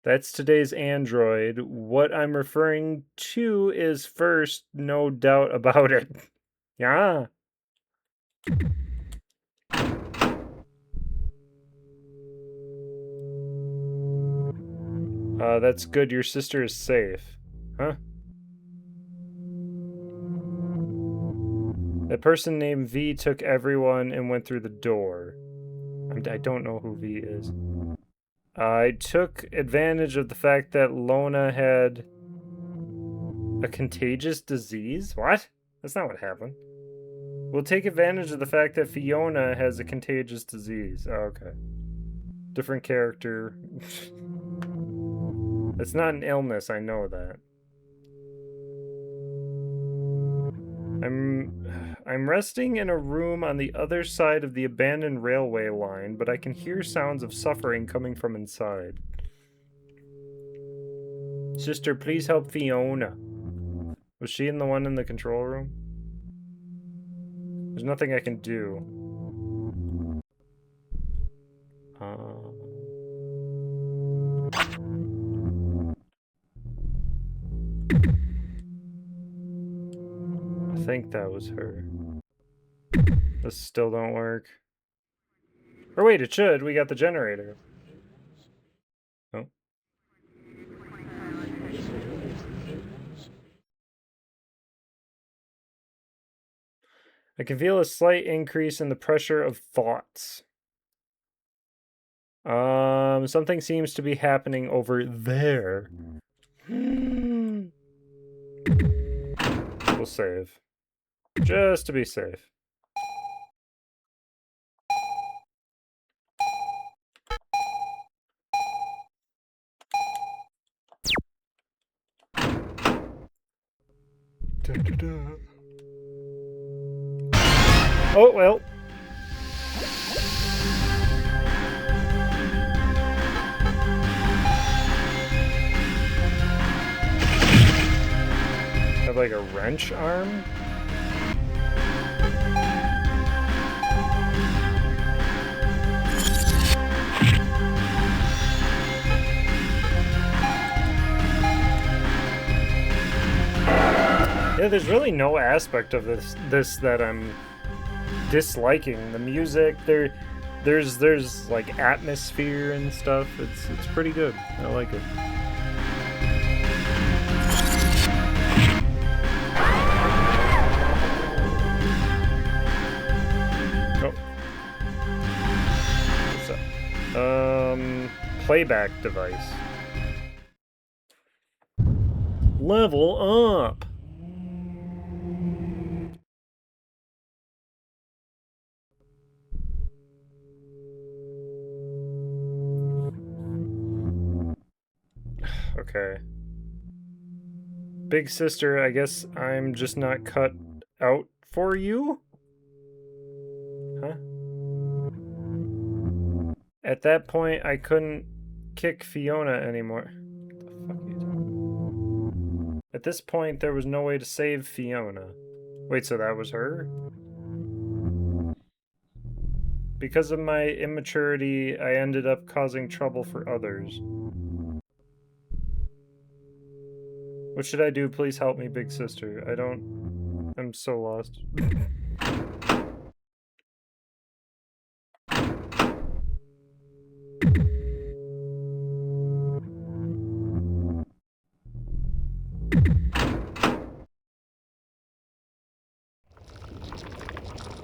That's today's android. What I'm referring to is first, no doubt about it. Yeah. That's good. Your sister is safe. Huh? That person named V took everyone and went through the door. I don't know who V is. I took advantage of the fact that Lona had a contagious disease? What? That's not what happened. We'll take advantage of the fact that Fiona has a contagious disease. Oh, okay. Different character. It's not an illness, I know that. I'm resting in a room on the other side of the abandoned railway line, but I can hear sounds of suffering coming from inside. Sister, please help Fiona. Was she the one in the control room? There's nothing I can do. I think that was her. This still don't work. Or wait, it should. We got the generator. Oh. I can feel a slight increase in the pressure of thoughts. Something seems to be happening over there. We'll save. Just to be safe. Oh, well. Have like a wrench arm? Yeah, there's really no aspect of this that I'm disliking. The music, there's like atmosphere and stuff. It's pretty good. I like it. Oh. What's up? Playback device. Level up. Okay. Big sister, I guess I'm just not cut out for you? Huh? At that point, I couldn't kick Fiona anymore. What the fuck are you doing? At this point, there was no way to save Fiona. Wait, so that was her? Because of my immaturity, I ended up causing trouble for others. What should I do? Please help me, big sister. I'm so lost.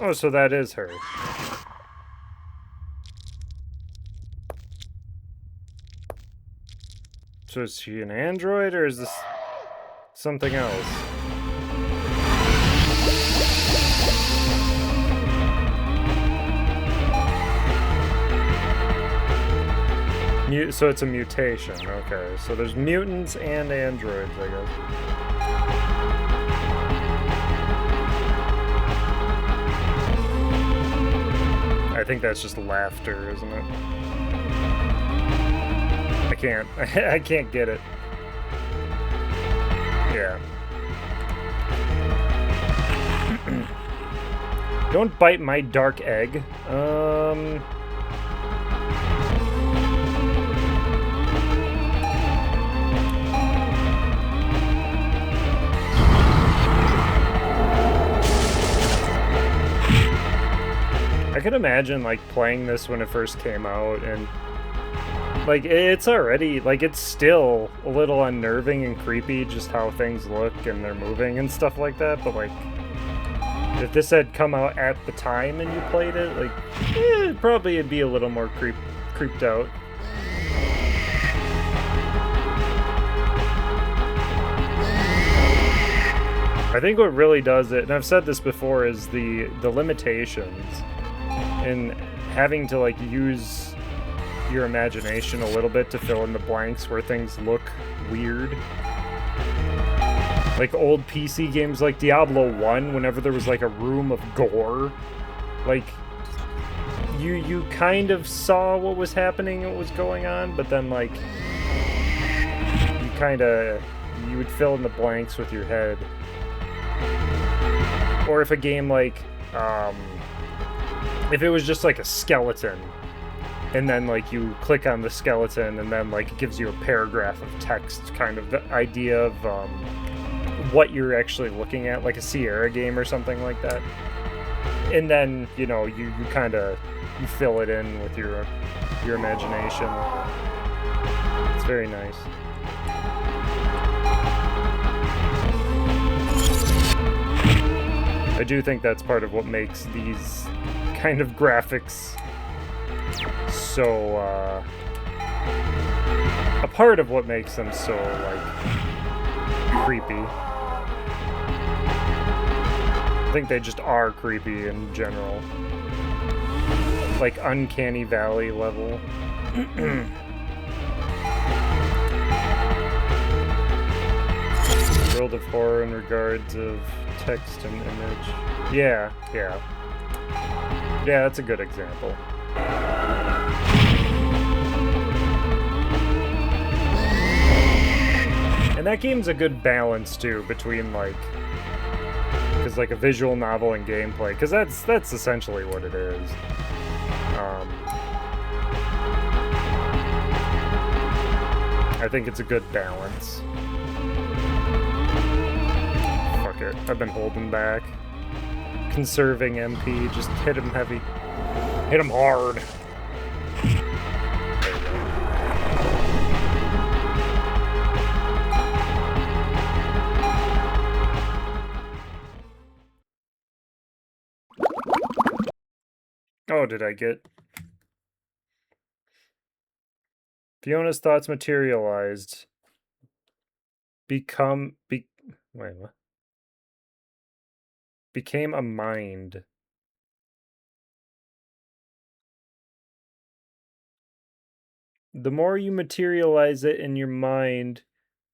Oh, so that is her. So is she an android, or is this something else? So it's a mutation, okay. So there's mutants and androids, I guess. I think that's just laughter, isn't it? I can't get it. Yeah. Don't bite my dark egg. I could imagine, like, playing this when it first came out, and, like, it's already, like, it's still a little unnerving and creepy just how things look and they're moving and stuff like that, but, like, if this had come out at the time and you played it, like, probably it'd be a little more creeped out. I think what really does it, and I've said this before, is the limitations in having to, like, use your imagination a little bit to fill in the blanks where things look weird. Like old PC games like Diablo 1, whenever there was like a room of gore, like you kind of saw what was happening, what was going on, but then like you would fill in the blanks with your head. Or if a game like if it was just like a skeleton, and then like you click on the skeleton and then like it gives you a paragraph of text, kind of the idea of what you're actually looking at, like a Sierra game or something like that. And then, you know, you fill it in with your imagination. It's very nice. I do think that's part of what makes these kind of graphics so, a part of what makes them so, like, creepy. I think they just are creepy in general. Like, Uncanny Valley level. World of horror in regards of text and image. Yeah. Yeah, that's a good example. And that game's a good balance, too, between, like... Because, like, a visual novel and gameplay. Because that's essentially what it is. I think it's a good balance. Fuck it. I've been holding back. Conserving MP. Just hit him heavy. Hit him hard. Oh, did I get... Fiona's thoughts materialized. Wait, what? Became a mind. The more you materialize it in your mind,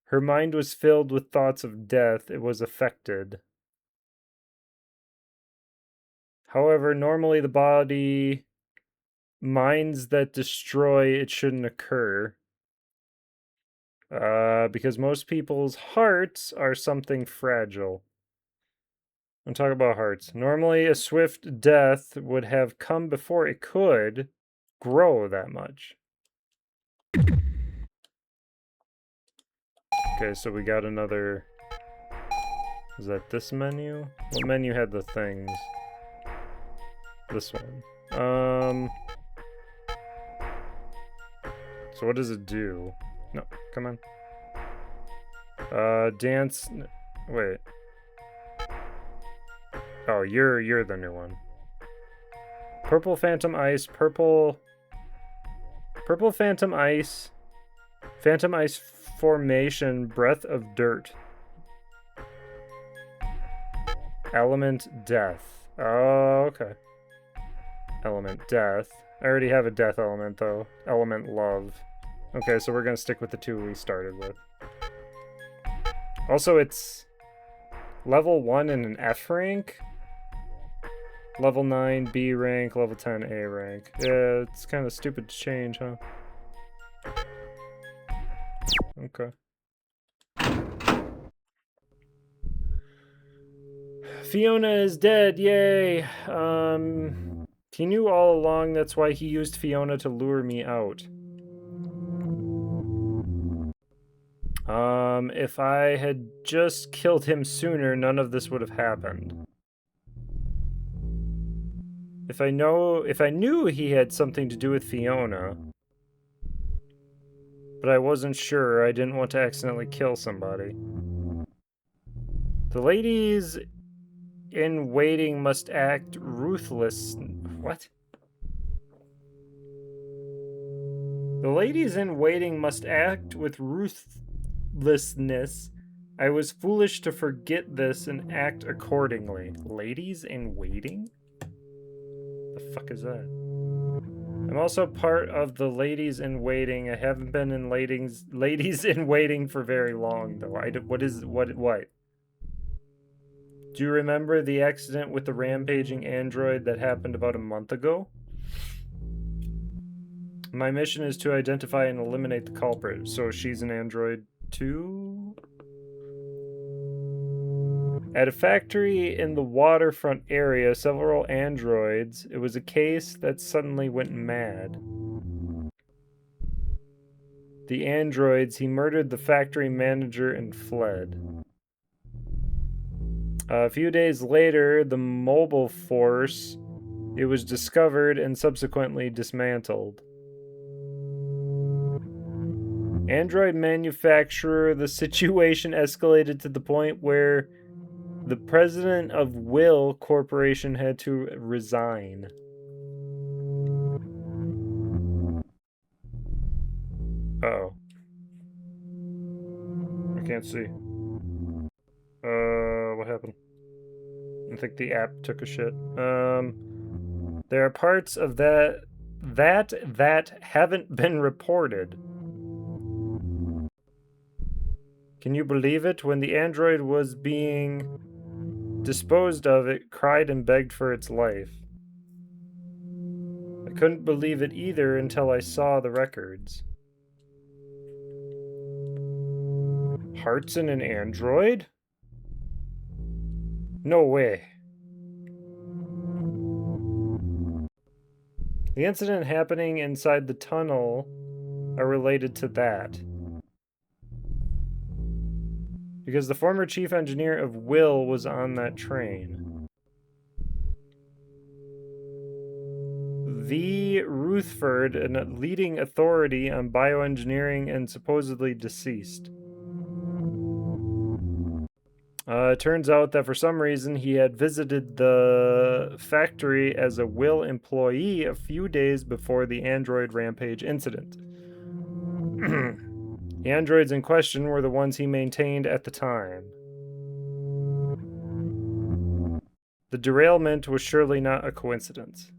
her mind was filled with thoughts of death. It was affected. However, normally the body... Minds that destroy, it shouldn't occur. Because most people's hearts are something fragile. I'm talking about hearts. Normally, a swift death would have come before it could grow that much. Okay, so we got another... Is that this menu? What menu had the things? This one. So what does it do? No, come on. Dance... Wait. Oh, you're the new one. Purple Phantom Ice, Purple Phantom Ice. Phantom Ice Formation, Breath of Dirt. Element Death. Oh, okay. Element Death. I already have a death element, though. Element Love. Okay, so we're gonna stick with the two we started with. Also, it's level 1 in an F rank. Level 9 B rank, level 10 A rank. Yeah, it's kind of stupid to change, huh? Okay. Fiona is dead, yay! He knew all along, that's why he used Fiona to lure me out. If I had just killed him sooner, none of this would have happened. If I knew he had something to do with Fiona, but I wasn't sure, I didn't want to accidentally kill somebody. The ladies in waiting must act ruthless. What? The ladies in waiting must act with ruthlessness. I was foolish to forget this and act accordingly. Ladies in waiting? The fuck is that? I'm also part of the ladies in waiting. I haven't been in ladies in waiting for very long though. What? Do you remember the accident with the rampaging android that happened about a month ago? My mission is to identify and eliminate the culprit. So she's an android too? At a factory in the waterfront area, several androids. It was a case that suddenly went mad. The androids, he murdered the factory manager and fled. A few days later, the mobile force, it was discovered and subsequently dismantled. Android manufacturer, the situation escalated to the point where the president of Will Corporation had to resign. Uh-oh. I can't see. What happened? I think the app took a shit. There are parts of that haven't been reported. Can you believe it? When the android was being disposed of, it cried and begged for its life. I couldn't believe it either until I saw the records. Hearts in an android? No way. The incident happening inside the tunnel are related to that. Because the former chief engineer of Will was on that train. V. Rutherford, a leading authority on bioengineering and supposedly deceased. It turns out that for some reason he had visited the factory as a Will employee a few days before the android rampage incident. The androids in question were the ones he maintained at the time. The derailment was surely not a coincidence.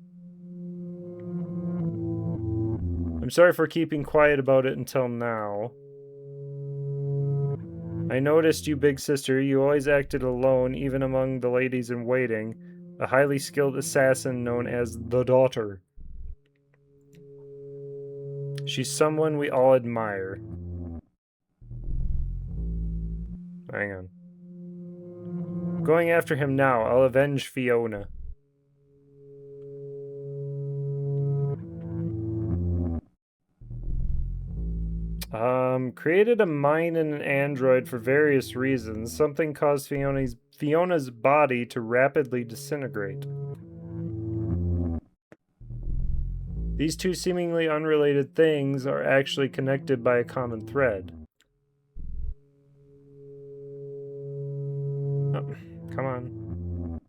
I'm sorry for keeping quiet about it until now. I noticed you, big sister. You always acted alone, even among the ladies in waiting. A highly skilled assassin known as the Daughter. She's someone we all admire. Hang on. Going after him now. I'll avenge Fiona. Created a mine in an android for various reasons. Something caused Fiona's body to rapidly disintegrate. These two seemingly unrelated things are actually connected by a common thread. Oh, come on.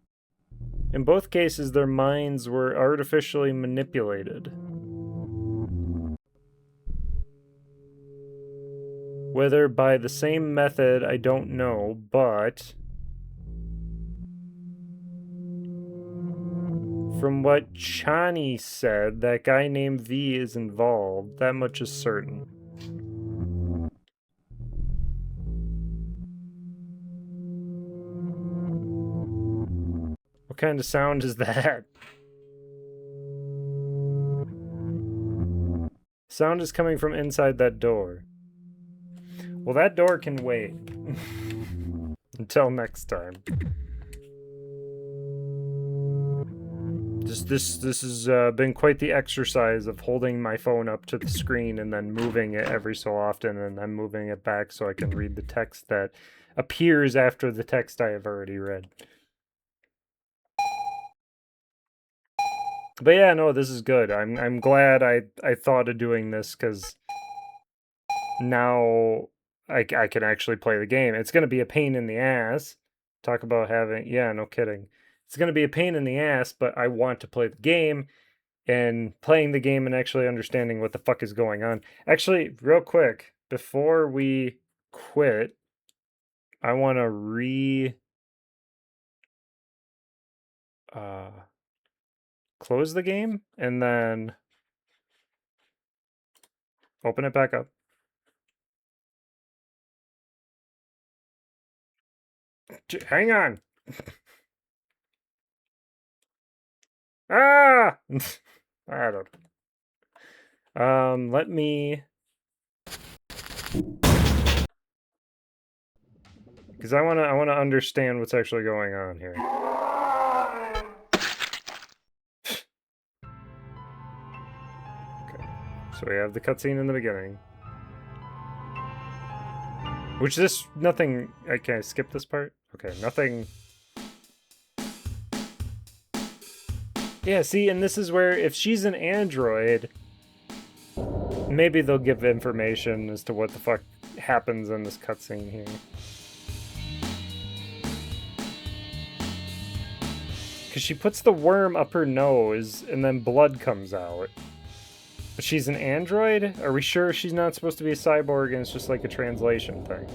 In both cases, their minds were artificially manipulated. Whether by the same method, I don't know, but from what Chani said, that guy named V is involved. That much is certain. What kind of sound is that? Sound is coming from inside that door. Well, that door can wait. Until next time. This has been quite the exercise of holding my phone up to the screen and then moving it every so often, and then moving it back so I can read the text that appears after the text I have already read. But yeah, no, this is good. I'm glad I thought of doing this, because now I can actually play the game. It's going to be a pain in the ass. Talk about having... Yeah, no kidding. It's going to be a pain in the ass, but I want to play the game, and playing the game and actually understanding what the fuck is going on. Actually, real quick, before we quit, I want to close the game, and then Open it back up. Hang on. Ah! I don't. Let me. Because I wanna understand what's actually going on here. Okay, so we have the cutscene in the beginning. Which nothing. Okay, I skip this part. Okay, nothing. Yeah, see, and this is where if she's an android, maybe they'll give information as to what the fuck happens in this cutscene here. Because she puts the worm up her nose and then blood comes out. But she's an android? Are we sure she's not supposed to be a cyborg and it's just like a translation thing?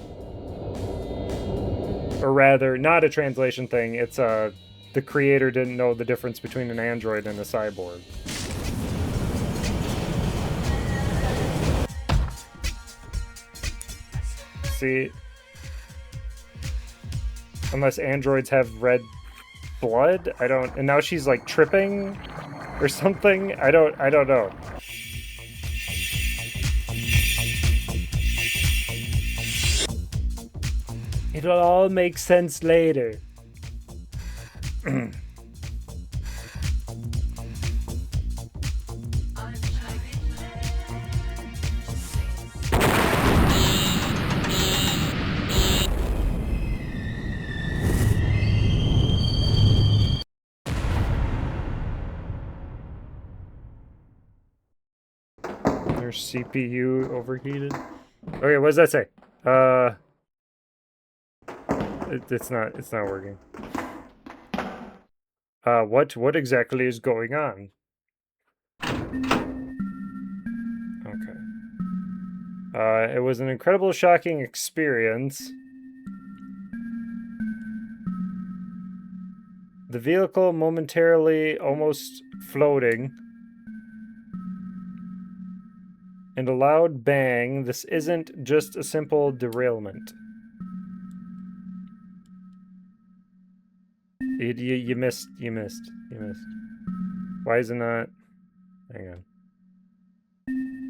Or rather, not a translation thing, it's the creator didn't know the difference between an android and a cyborg. See? Unless androids have red blood? I don't... And now she's like tripping or something? I don't know. It'll all make sense later. Their CPU overheated. Okay, what does that say? It's not working. What exactly is going on? Okay. It was an incredible, shocking experience. The vehicle momentarily almost floating. And a loud bang. This isn't just a simple derailment. You missed. Why is it not? Hang on.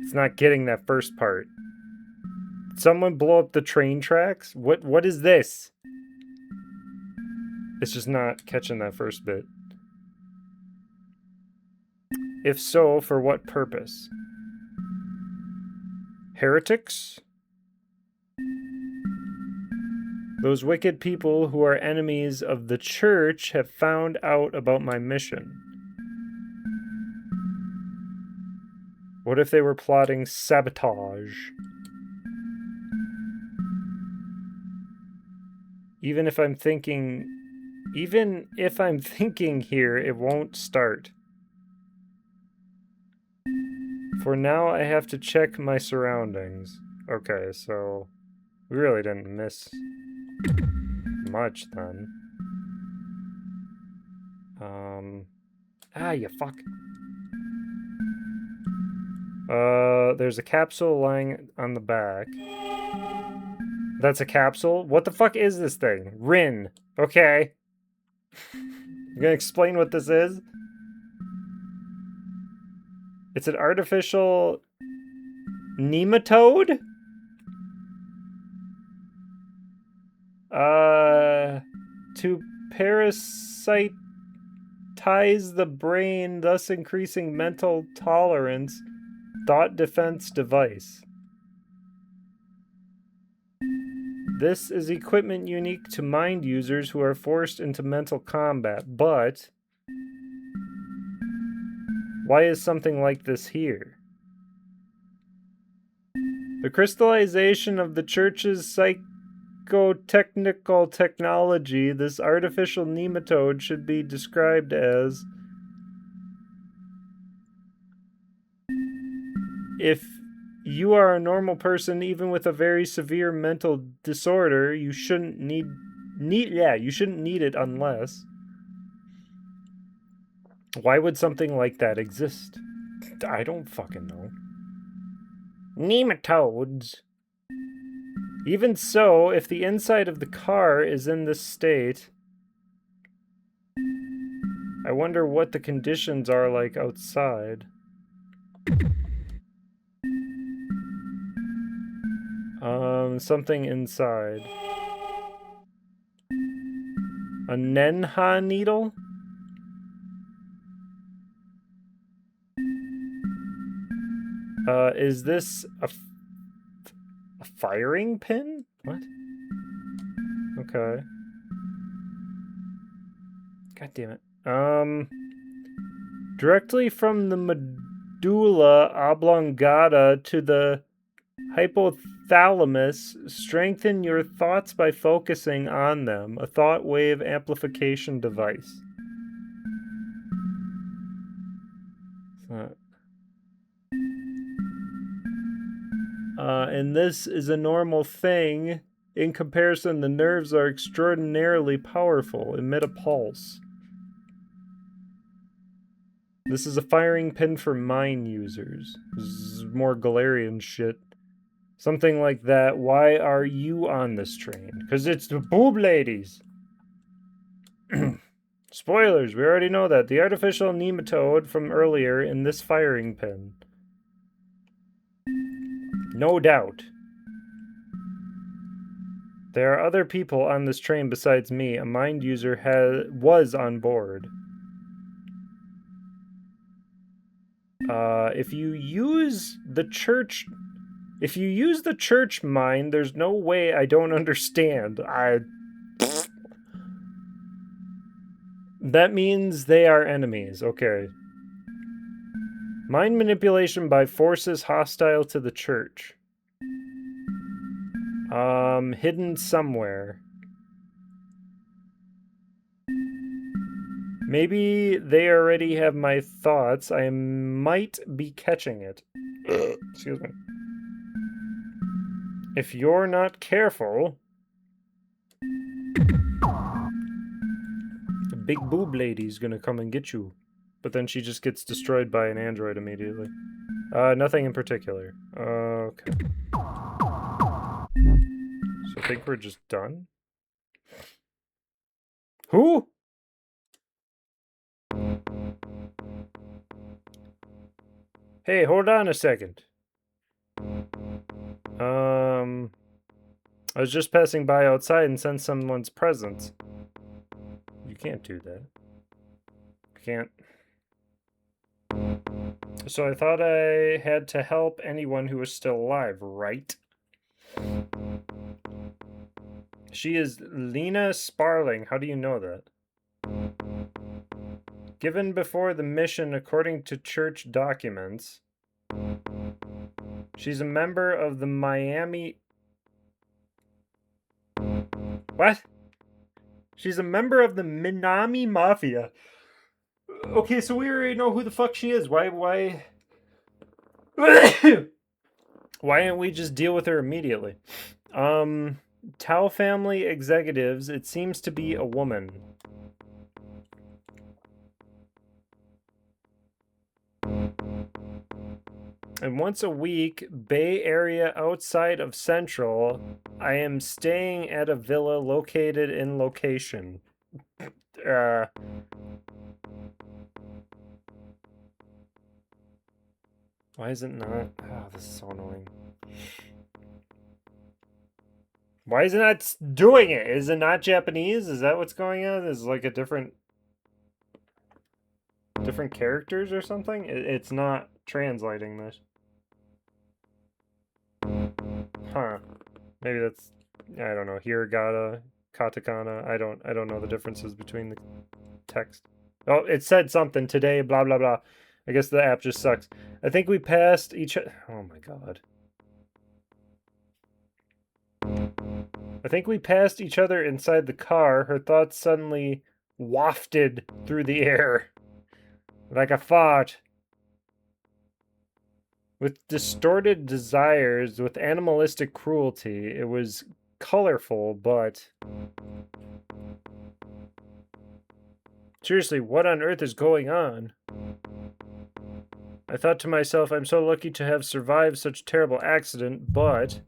It's not getting that first part. Did someone blow up the train tracks? What is this? It's just not catching that first bit. If so, for what purpose? Heretics? Those wicked people who are enemies of the church have found out about my mission. What if they were plotting sabotage? Even if I'm thinking here, it won't start. For now, I have to check my surroundings. Okay, so we really didn't miss much then. You fuck. There's a capsule lying on the back. That's a capsule? What the fuck is this thing? Rin. Okay. You gonna explain what this is? It's an artificial nematode? To parasitize the brain, thus increasing mental tolerance. Thought defense device. This is equipment unique to mind users who are forced into mental combat, but why is something like this here? The crystallization of the church's psychotechnical technology, this artificial nematode should be described as if you are a normal person, even with a very severe mental disorder, you shouldn't need it unless. Why would something like that exist? I don't fucking know. Nematodes. Even so, if the inside of the car is in this state, I wonder what the conditions are like outside. Something inside. A Nenha needle? Is this a firing pin? What? Okay. God damn it. Directly from the medulla oblongata to the hypothalamus, strengthen your thoughts by focusing on them. A thought wave amplification device. And this is a normal thing. In comparison, the nerves are extraordinarily powerful. Emit a pulse. This is a firing pin for mine users. This is more Galarian shit. Something like that. Why are you on this train? Because it's the boob ladies. Spoilers, we already know that. The artificial nematode from earlier in this firing pin. No doubt. There are other people on this train besides me. A mind user was on board. If you use the church mine, there's no way I don't understand. That means they are enemies. Okay. Mind manipulation by forces hostile to the church. Hidden somewhere. Maybe they already have my thoughts. I might be catching it. Excuse me. If you're not careful... The big boob lady's gonna come and get you. But then she just gets destroyed by an android immediately. Nothing in particular. Okay. So I think we're just done? Who? Hey, hold on a second. I was just passing by outside and sensed someone's presence. You can't do that. Can't. So I thought I had to help anyone who was still alive, right? She is Lena Sparling. How do you know that? Given before the mission according to church documents. She's a member of the Miami... What? She's a member of the Minami Mafia. Okay, so we already know who the fuck she is. Why... Why didn't we just deal with her immediately? Tao family executives, it seems to be a woman. And once a week, Bay Area outside of Central, I am staying at a villa located in location. Why is it not? Oh, this is so annoying. Why is it not doing it? Is it not Japanese? Is that what's going on? Is it like a different characters or something? It's not translating this. Huh. Maybe that's, I don't know, hiragana, katakana. I don't know the differences between the text. Oh, it said something today, blah blah blah. I guess the app just sucks. I think we passed each... Oh my god. I think we passed each other inside the car. Her thoughts suddenly wafted through the air. Like a fart. With distorted desires, with animalistic cruelty. It was colorful, but... Seriously, what on earth is going on? I thought to myself, I'm so lucky to have survived such a terrible accident, but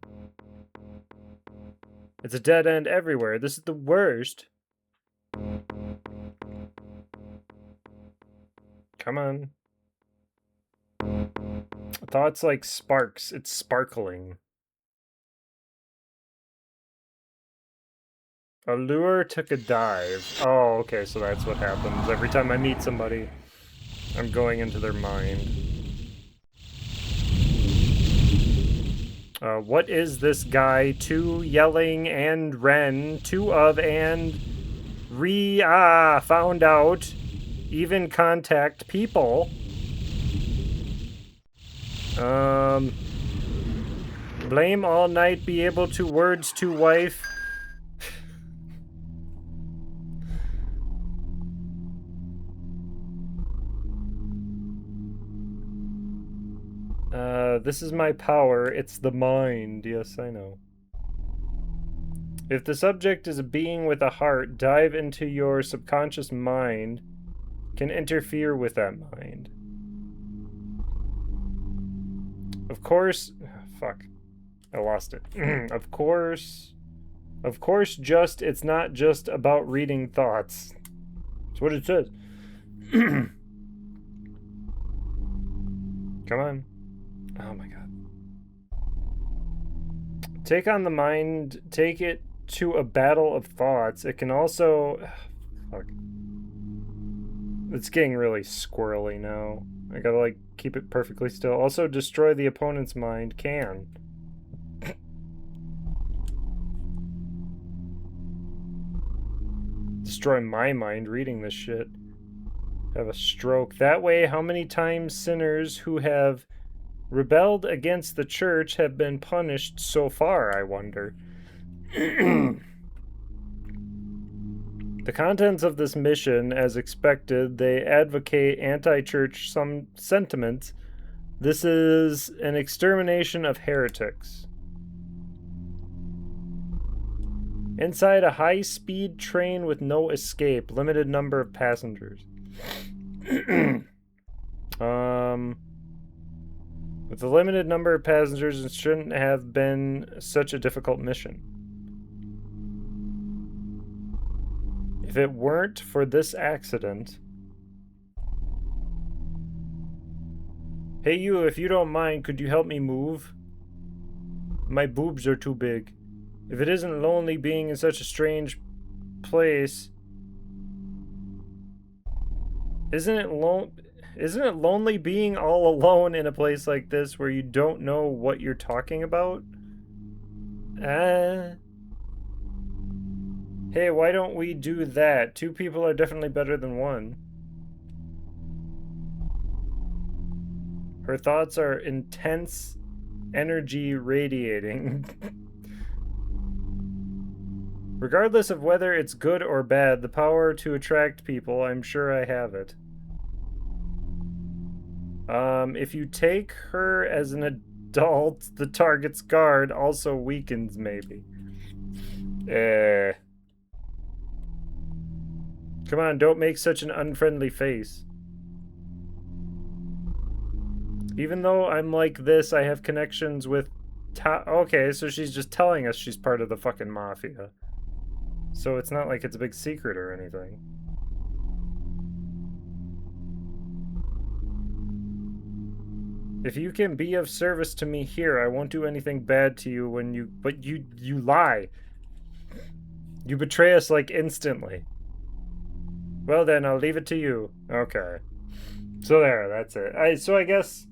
it's a dead end everywhere. This is the worst. Come on. Thoughts like sparks. It's sparkling. A lure took a dive. Oh, okay, so that's what happens. Every time I meet somebody, I'm going into their mind. What is this guy? Two yelling and Ren. Two of and found out. Even contact people. Blame all night, be able to words to wife. This is my power. It's the mind. Yes, I know. If the subject is a being with a heart, dive into your subconscious mind. Can interfere with that mind. Of course... fuck. I lost it. Of course, it's not just about reading thoughts. That's what it says. Come on. Oh my god. Take on the mind, take it to a battle of thoughts. It can also... fuck. It's getting really squirrely now. I gotta, like, keep it perfectly still. Also, destroy the opponent's mind. Can. Destroy my mind reading this shit. Have a stroke. That way, how many times sinners who have rebelled against the church have been punished so far, I wonder. The contents of this mission, as expected, they advocate anti-church some sentiments. This is an extermination of heretics. Inside a high-speed train with no escape, limited number of passengers. With a limited number of passengers, it shouldn't have been such a difficult mission. If it weren't for this accident... Hey you, if you don't mind, could you help me move? My boobs are too big. If it isn't lonely being in such a strange place... Isn't it lonely being all alone in a place like this where you don't know what you're talking about? Hey, why don't we do that? Two people are definitely better than one. Her thoughts are intense energy radiating. Regardless of whether it's good or bad, the power to attract people, I'm sure I have it. If you take her as an adult, the target's guard also weakens, maybe. Come on, don't make such an unfriendly face. Even though I'm like this, I have connections with... okay, so she's just telling us she's part of the fucking mafia. So it's not like it's a big secret or anything. If you can be of service to me here, I won't do anything bad to you when you... But you lie. You betray us, like, instantly. Well then, I'll leave it to you. Okay. So there, that's it. So I guess...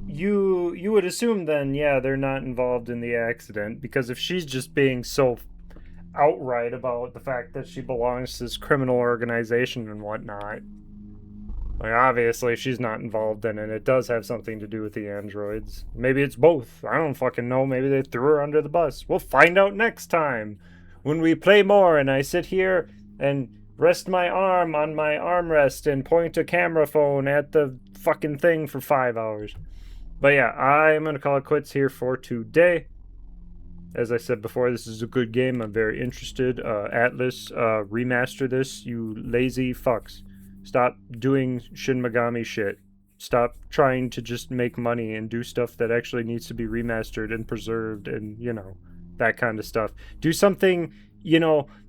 You would assume then, yeah, they're not involved in the accident, because if she's just being so outright about the fact that she belongs to this criminal organization and whatnot, like, obviously she's not involved in it. It does have something to do with the androids. Maybe it's both. I don't fucking know. Maybe they threw her under the bus. We'll find out next time when we play more and I sit here and rest my arm on my armrest and point a camera phone at the fucking thing for 5 hours. But yeah, I'm going to call it quits here for today. As I said before, this is a good game. I'm very interested. Atlas, remaster this, you lazy fucks. Stop doing Shin Megami shit. Stop trying to just make money and do stuff that actually needs to be remastered and preserved and, that kind of stuff. Do something,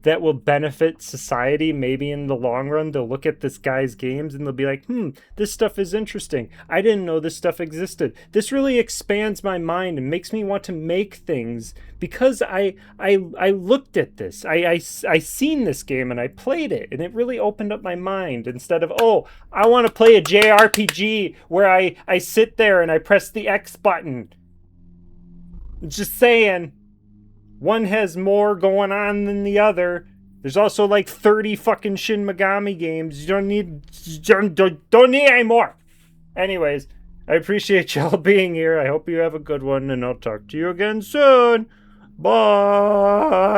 that will benefit society maybe in the long run. They'll look at this guy's games and they'll be like, this stuff is interesting. I didn't know this stuff existed. This really expands my mind and makes me want to make things because I looked at this. I seen this game and I played it and it really opened up my mind instead of, I want to play a JRPG where I sit there and I press the X button. Just saying. One has more going on than the other. There's also like 30 fucking Shin Megami games. You don't need any more. Anyways, I appreciate y'all being here. I hope you have a good one, and I'll talk to you again soon. Bye.